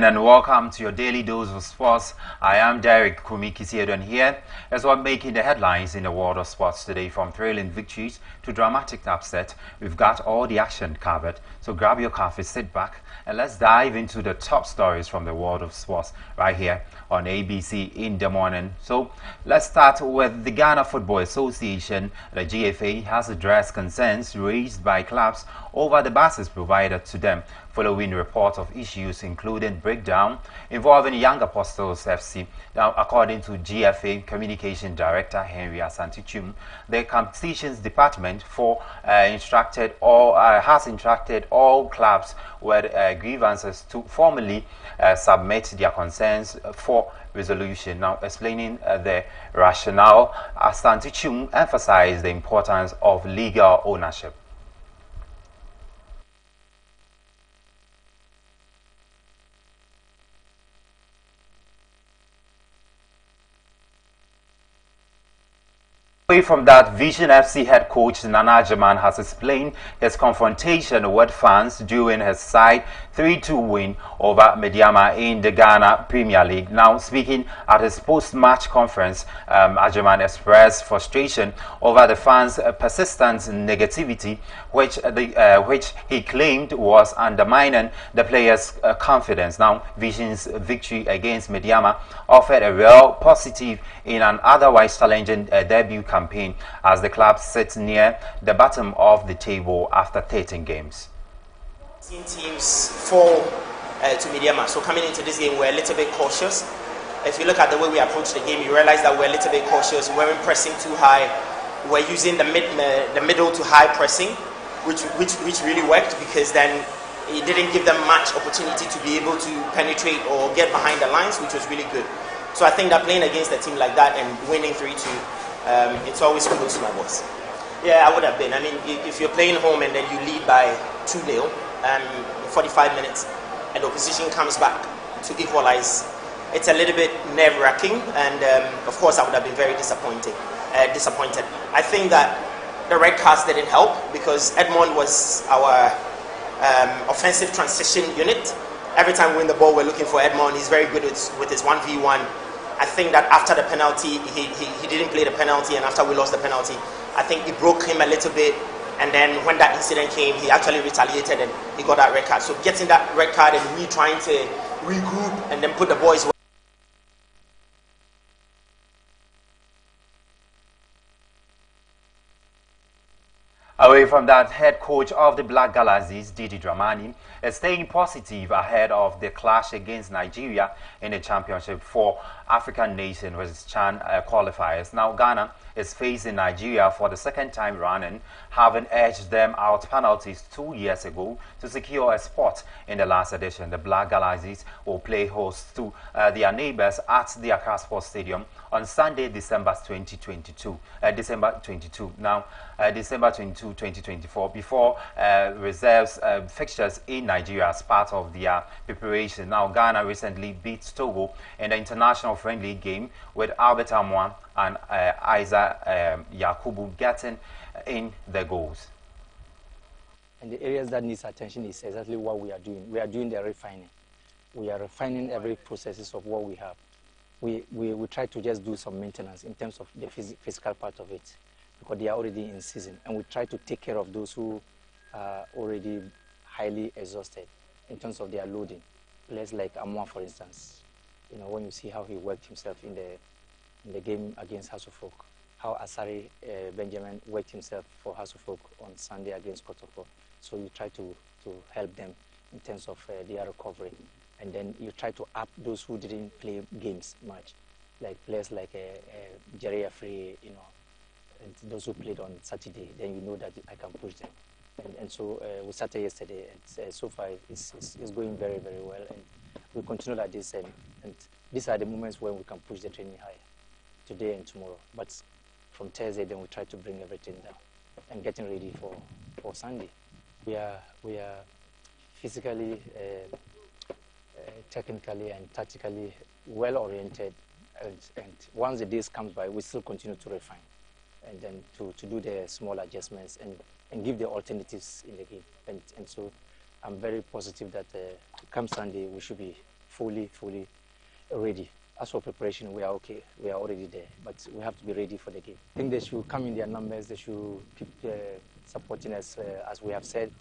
morning and welcome to your daily dose of sports. I am Derek Kumikisiedon here as we're making the headlines in the world of sports today, from thrilling victories to dramatic upset. We've got all the action covered. So grab your coffee, sit back, and let's dive into the top stories from the world of sports right here on ABC in the morning. So let's start with the Ghana Football Association. The GFA has addressed concerns raised by clubs over the buses provided to them following reports of issues including breakdown involving Young Apostles FC. Now, according to GFA Communication Director Henry Asantichum, the competitions department has instructed all clubs with grievances to formally submit their concerns for resolution. Now, explaining the rationale, Asantichum emphasized the importance of legal ownership. Away from that, Vision FC head coach Nana Agyemang has explained his confrontation with fans during his side 3-2 win over Mediama in the Ghana Premier League. Now, speaking at his post-match conference, Agyemang expressed frustration over the fans' persistent negativity, which he claimed was undermining the players' confidence. Now, Vision's victory against Mediama offered a real positive in an otherwise challenging debut campaign as the club sits near the bottom of the table after 13 games. Seen teams fall to Mediama, so coming into this game we're a little bit cautious. If you look at the way we approach the game, you realize that we're a little bit cautious. We weren't pressing too high. We're using the middle to high pressing, which really worked, because then it didn't give them much opportunity to be able to penetrate or get behind the lines, which was really good. So I think that playing against a team like that and winning 3-2, it's always close to my boss. Yeah, I would have been. I mean, if you're playing home and then you lead by 2-0, 45 minutes, and the opposition comes back to equalize, it's a little bit nerve-wracking, and of course I would have been very disappointed. I think that the red cards didn't help, because Edmond was our offensive transition unit. Every time we win the ball, we're looking for Edmond. He's very good with his 1v1. I think that after the penalty, he didn't play the penalty, and after we lost the penalty, I think it broke him a little bit. And then when that incident came, he actually retaliated and he got that red card. So getting that red card and we trying to regroup and then put the boys. Away from that, head coach of the Black Galaxies, Didi Dramani, is staying positive ahead of the clash against Nigeria in the Championship for African Nation vs. CHAN qualifiers. Now, Ghana is facing Nigeria for the second time running, having edged them out penalties 2 years ago to secure a spot in the last edition. The Black Galaxies will play host to their neighbors at the Accra Sports Stadium on Sunday, December 22. Now, December 22, 2024, before reserves fixtures in Nigeria as part of their preparation. Now, Ghana recently beat Togo in the international friendly game, with Albert Amoah and Isa Yakubu getting in the goals. And the areas that needs attention is exactly what we are doing. We are doing the refining. We are refining every processes of what we have. We try to just do some maintenance in terms of the physical part of it, because they are already in season, and we try to take care of those who are already highly exhausted in terms of their loading. Players like Amoah, for instance, you know, when you see how he worked himself in the game against Hasselhoff, how Asari Benjamin worked himself for Hasselhoff on Sunday against Kotoko. So you try to help them in terms of their recovery, and then you try to up those who didn't play games much, like players like Jerry Free, you know, and those who played on Saturday. Then you know that I can push them, and so we started yesterday, and so far it's going very, very well, and we continue like this, and these are the moments when we can push the training higher, today and tomorrow. But from Thursday, then we try to bring everything down and getting ready for Sunday. We are physically, technically, and tactically well oriented, and once the days comes by, we still continue to refine, and then to do the small adjustments and give the alternatives in the game. And so I'm very positive that come Sunday we should be fully ready. As for preparation, we are okay. We are already there, but we have to be ready for the game. I think they should come in their numbers. They should keep supporting us, as we have said.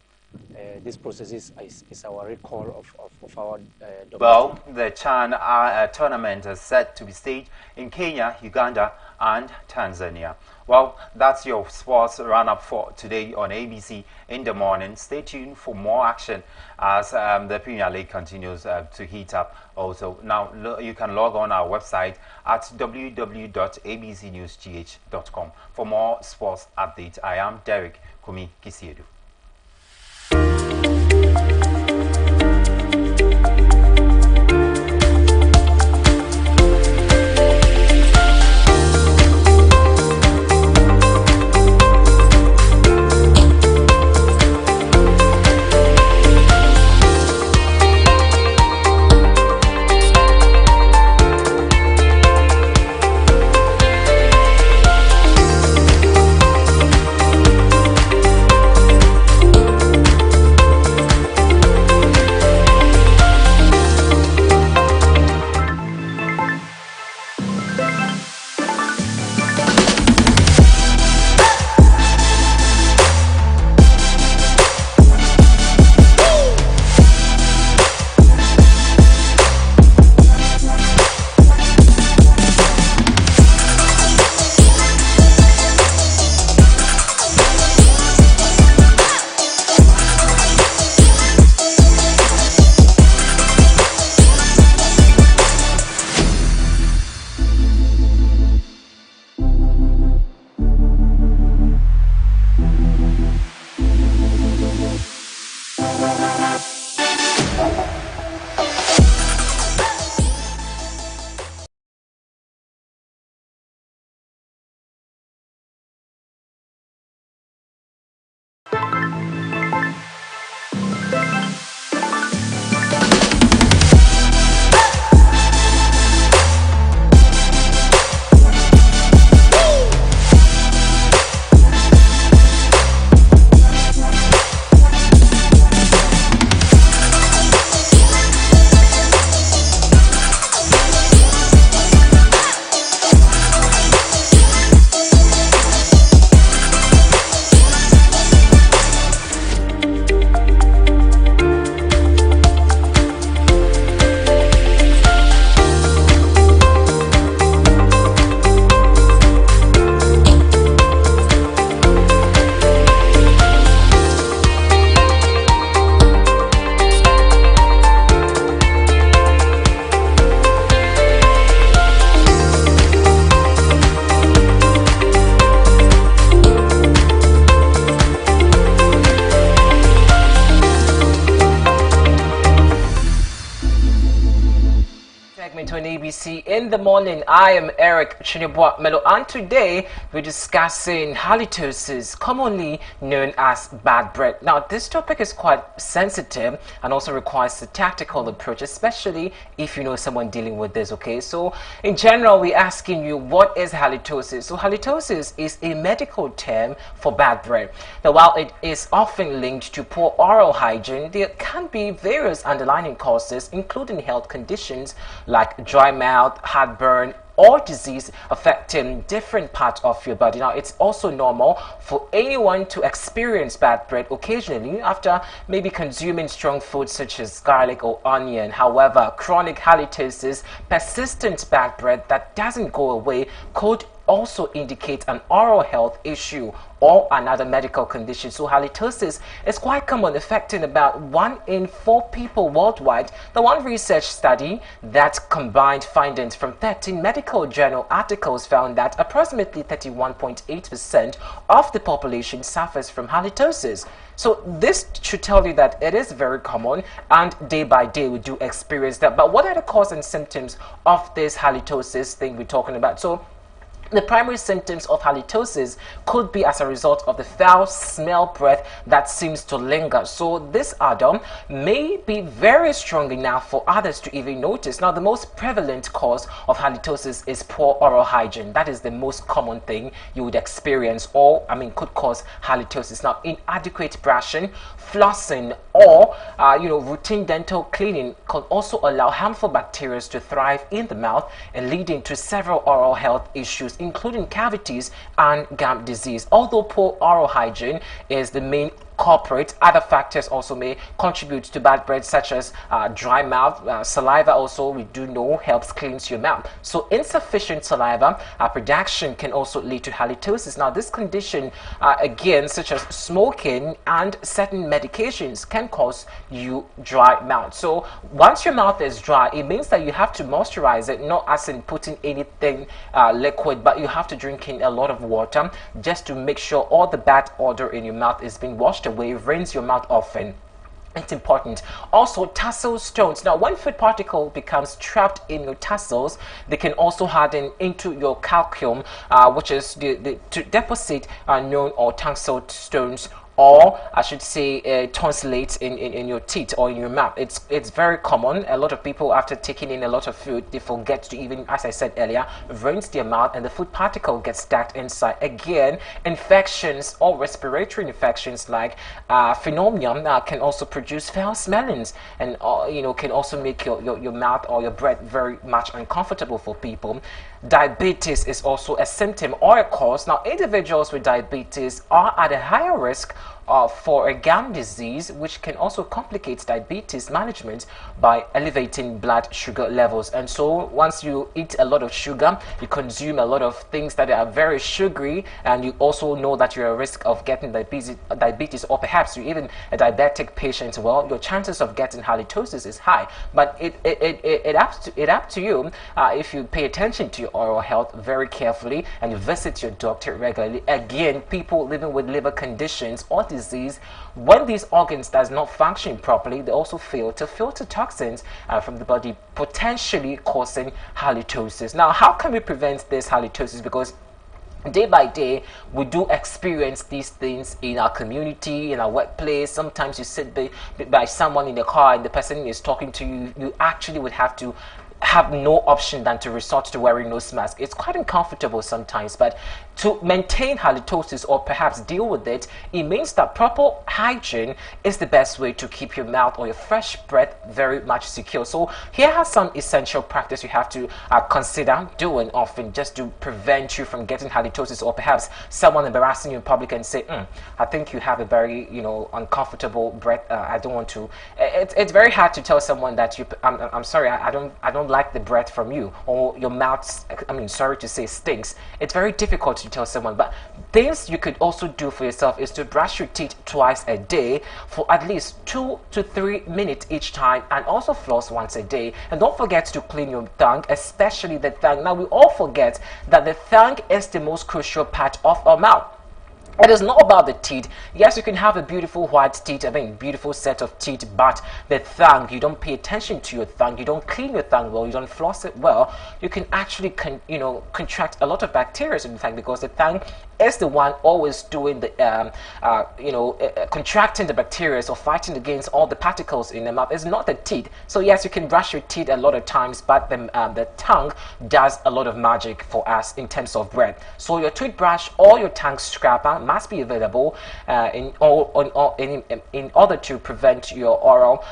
This process is our recall of our domestic. Well, the CHAN tournament is set to be staged in Kenya, Uganda, and Tanzania. Well, that's your sports run-up for today on ABC in the morning. Stay tuned for more action as the Premier League continues to heat up. Also, now you can log on our website at www.abcnewsgh.com for more sports updates. I am Derek Kumi Kisiedu. On ABC in the morning. I am Eric Chinibwa Melo, and today we're discussing halitosis, commonly known as bad breath. Now, this topic is quite sensitive and also requires a tactical approach, especially if you know someone dealing with this. Okay, so in general, we're asking you, what is halitosis? So halitosis is a medical term for bad breath. Now, while it is often linked to poor oral hygiene, there can be various underlying causes, including health conditions like dry mouth, heartburn, or disease affecting different parts of your body. Now, it's also normal for anyone to experience bad breath occasionally after maybe consuming strong foods such as garlic or onion. However, chronic halitosis, persistent bad breath that doesn't go away, could also indicate an oral health issue or another medical condition. So halitosis is quite common, affecting about 1 in 4 people worldwide. The one research study that combined findings from 13 medical journal articles found that approximately 31.8% of the population suffers from halitosis. So this should tell you that it is very common, and day by day we do experience that. But what are the causes and symptoms of this halitosis thing we're talking about? So the primary symptoms of halitosis could be as a result of the foul smell breath that seems to linger. So this odor may be very strong enough for others to even notice. Now, the most prevalent cause of halitosis is poor oral hygiene. That is the most common thing you would experience, or could cause halitosis. Now, inadequate brushing, flossing, or routine dental cleaning can also allow harmful bacteria to thrive in the mouth and leading to several oral health issues, including cavities and gum disease. Although poor oral hygiene is the main culprit, other factors also may contribute to bad breath, such as dry mouth. Saliva also, we do know, helps cleanse your mouth. So insufficient saliva production can also lead to halitosis. Now this condition, again, such as smoking and certain medications, can cause you dry mouth. So once your mouth is dry, it means that you have to moisturize it, not as in putting anything liquid, but you have to drink in a lot of water just to make sure all the bad odor in your mouth is being washed away. Rinse your mouth often. It's important. Also, tassel stones. Now, when food particle becomes trapped in your tassels, they can also harden into your calcium, which is the deposit known or tassel stones, or I should say tonsillates in your teeth or in your mouth. It's very common. A lot of people, after taking in a lot of food, they forget to even, as I said earlier, rinse their mouth, and the food particle gets stuck inside. Again, infections or respiratory infections like phenomena can also produce foul smellings, and can also make your mouth or your breath very much uncomfortable for people. Diabetes is also a symptom or a cause. Now, individuals with diabetes are at a higher risk for a gum disease, which can also complicate diabetes management by elevating blood sugar levels. And so once you eat a lot of sugar, you consume a lot of things that are very sugary, and you also know that you're at risk of getting diabetes, or perhaps you're even a diabetic patient, well, your chances of getting halitosis is high. But it up to you if you pay attention to your oral health very carefully and you visit your doctor regularly. Again, people living with liver conditions or disease, when these organs does not function properly, they also fail to filter toxins from the body, potentially causing halitosis. Now, how can we prevent this halitosis? Because day by day we do experience these things in our community, in our workplace. Sometimes you sit by someone in the car and the person is talking to you, you actually would have no option than to resort to wearing nose mask. It's quite uncomfortable sometimes, but to maintain halitosis or perhaps deal with it, it means that proper hygiene is the best way to keep your mouth or your fresh breath very much secure. So here are some essential practice you have to consider doing often just to prevent you from getting halitosis, or perhaps someone embarrassing you in public and say, I think you have a very uncomfortable breath. I don't want to. It's very hard to tell someone that I'm sorry, I don't like the breath from you, or your mouth, sorry to say, stinks. It's very difficult to tell someone. But things you could also do for yourself is to brush your teeth twice a day for at least 2 to 3 minutes each time, and also floss once a day. And don't forget to clean your tongue, especially the tongue. Now, we all forget that the tongue is the most crucial part of our mouth. It is not about the teeth. Yes, you can have a beautiful white teeth, beautiful set of teeth, but the tongue, you don't pay attention to your tongue, you don't clean your tongue well, you don't floss it well, you can actually contract a lot of bacteria in the tongue, because the tongue is the one always doing the contracting the bacteria or fighting against all the particles in the mouth. It's not the teeth. So yes, you can brush your teeth a lot of times, but the tongue does a lot of magic for us in terms of breath. So your toothbrush or your tongue scraper must be available in order to prevent your oral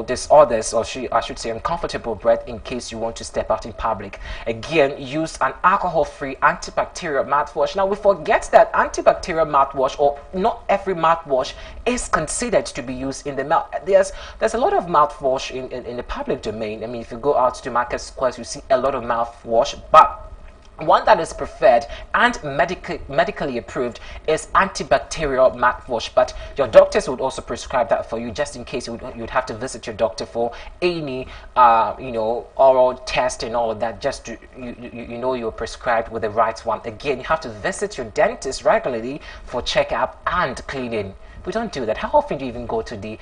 disorders, or I should say uncomfortable breath, in case you want to step out in public. Again, use an alcohol-free antibacterial mouthwash. Now, we forget that antibacterial mouthwash, or not every mouthwash, is considered to be used in the mouth. There's a lot of mouthwash in the public domain. If you go out to market squares, you see a lot of mouthwash, but one that is preferred and medically approved is antibacterial mouthwash. But your doctors would also prescribe that for you, just in case you'd have to visit your doctor for any oral test and all of that, just to you're prescribed with the right one. Again, you have to visit your dentist regularly for checkup and cleaning. We don't do that. How often do you even go to the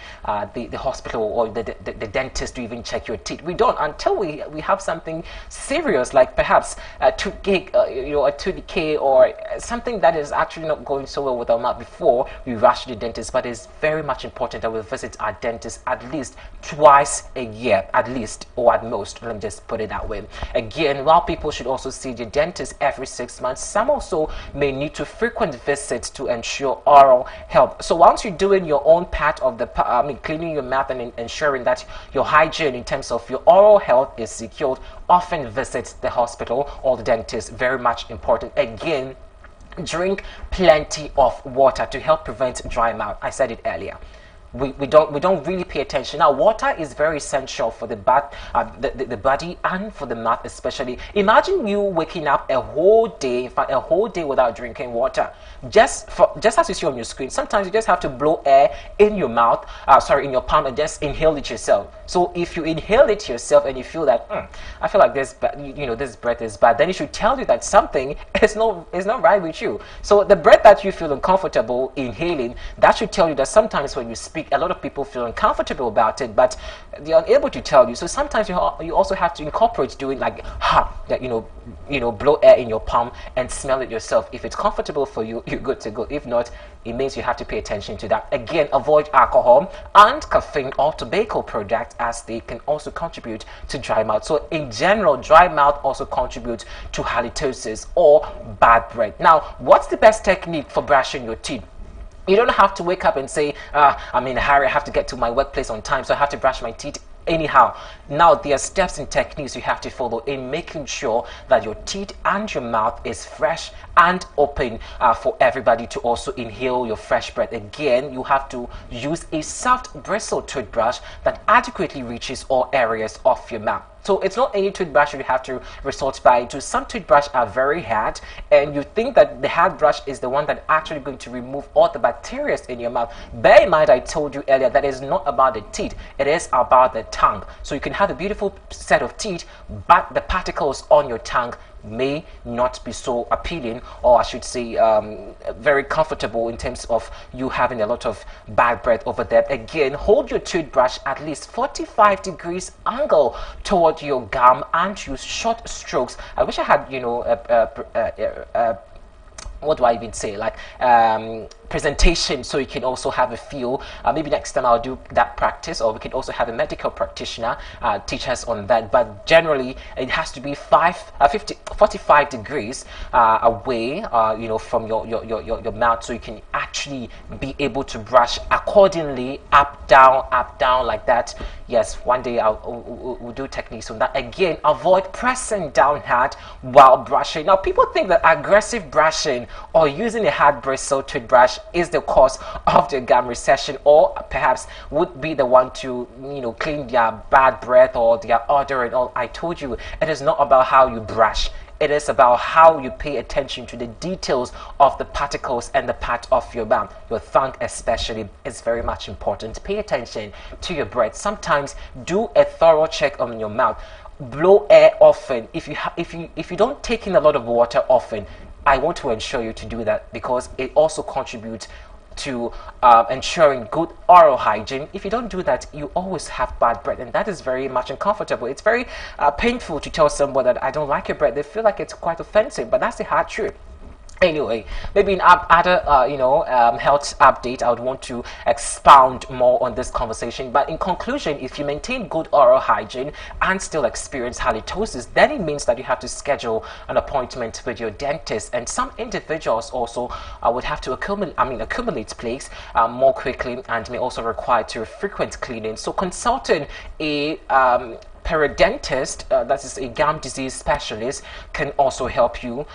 hospital or the dentist to even check your teeth? We don't, until we have something serious, like perhaps a tooth decay or something that is actually not going so well with our mouth, before we rush to the dentist. But it's very much important that we visit our dentist at least twice a year, at least, or at most. Let me just put it that way. Again, while people should also see the dentist every 6 months, some also may need to frequent visits to ensure oral health. So while once you're doing your own part of the, cleaning your mouth and ensuring that your hygiene in terms of your oral health is secured, often visit the hospital or the dentist. Very much important. Again, drink plenty of water to help prevent dry mouth. I said it earlier. We don't really pay attention. Now, water is very essential for the body and for the mouth especially. Imagine you waking up a whole day, in fact, a whole day without drinking water. Just as you see on your screen, sometimes you just have to blow air in your mouth, in your palm, and just inhale it yourself. So if you inhale it yourself and you feel that, I feel like this breath is bad, then it should tell you that something is not right with you. So the breath that you feel uncomfortable inhaling, that should tell you that sometimes when you speak, a lot of people feel uncomfortable about it, but they're unable to tell you. So sometimes you also have to incorporate doing like blow air in your palm and smell it yourself. If it's comfortable for you, you're good to go. If not, it means you have to pay attention to that. Again, avoid alcohol and caffeine or tobacco products, as they can also contribute to dry mouth. So in general, dry mouth also contributes to halitosis or bad breath. Now, what's the best technique for brushing your teeth? You don't have to wake up and say, I'm in a hurry, I have to get to my workplace on time, so I have to brush my teeth anyhow. Now, there are steps and techniques you have to follow in making sure that your teeth and your mouth is fresh and open for everybody to also inhale your fresh breath. Again, you have to use a soft bristle toothbrush that adequately reaches all areas of your mouth. So it's not any toothbrush you have to resort by to. Some toothbrushes are very hard, and you think that the hard brush is the one that actually going to remove all the bacteria in your mouth. Bear in mind, I told you earlier that it's not about the teeth, it is about the tongue. So you can have a beautiful set of teeth, but the particles on your tongue may not be so appealing, or I should say very comfortable in terms of you having a lot of bad breath over there. Again, hold your toothbrush at least 45 degrees angle toward your gum and use short strokes. I wish I had, what do I even say, like presentation, so you can also have a feel. Maybe next time I'll do that practice, or we can also have a medical practitioner teach us on that. But generally, it has to be 45 degrees away, from your mouth, so you can actually be able to brush accordingly, up down like that. Yes, one day we'll do techniques on that. Again, avoid pressing down hard while brushing. Now, people think that aggressive brushing or using a hard bristle toothbrush is the cause of the gum recession, or perhaps would be the one to clean their bad breath or their odor and all. I told you, it is not about how you brush. It is about how you pay attention to the details of the particles and the part of your mouth. Your tongue especially is very much important. Pay attention to your breath. Sometimes do a thorough check on your mouth. Blow air often. If you don't take in a lot of water often, I want to ensure you to do that, because it also contributes to ensuring good oral hygiene. If you don't do that, you always have bad breath, and that is very much uncomfortable. It's very painful to tell someone that I don't like your breath. They feel like it's quite offensive, but that's the hard truth. Anyway, maybe in other health update, I would want to expound more on this conversation. But in conclusion, if you maintain good oral hygiene and still experience halitosis, then it means that you have to schedule an appointment with your dentist. And some individuals also would have to accumulate plaques more quickly, and may also require to frequent cleaning. So consulting a periodontist, that is a gum disease specialist, can also help you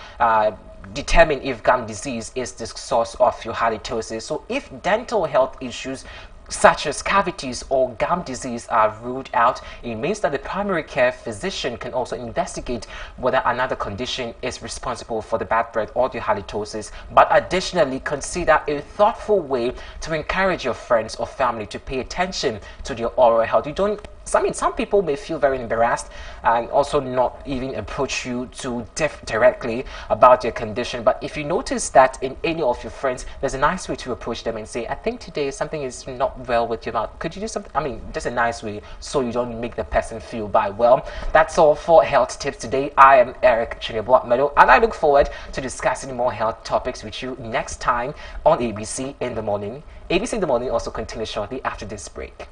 determine if gum disease is the source of your halitosis. So if dental health issues such as cavities or gum disease are ruled out, it means that the primary care physician can also investigate whether another condition is responsible for the bad breath or the halitosis. But additionally, consider a thoughtful way to encourage your friends or family to pay attention to their oral health. Some people may feel very embarrassed and also not even approach you directly about their condition. But if you notice that in any of your friends, there's a nice way to approach them and say, I think today something is not well with your mouth. Could you do something? Just a nice way, so you don't make the person feel bad. Well, that's all for health tips today. I am Eric Chineboa-Melo, and I look forward to discussing more health topics with you next time on ABC in the Morning. ABC in the Morning also continues shortly after this break.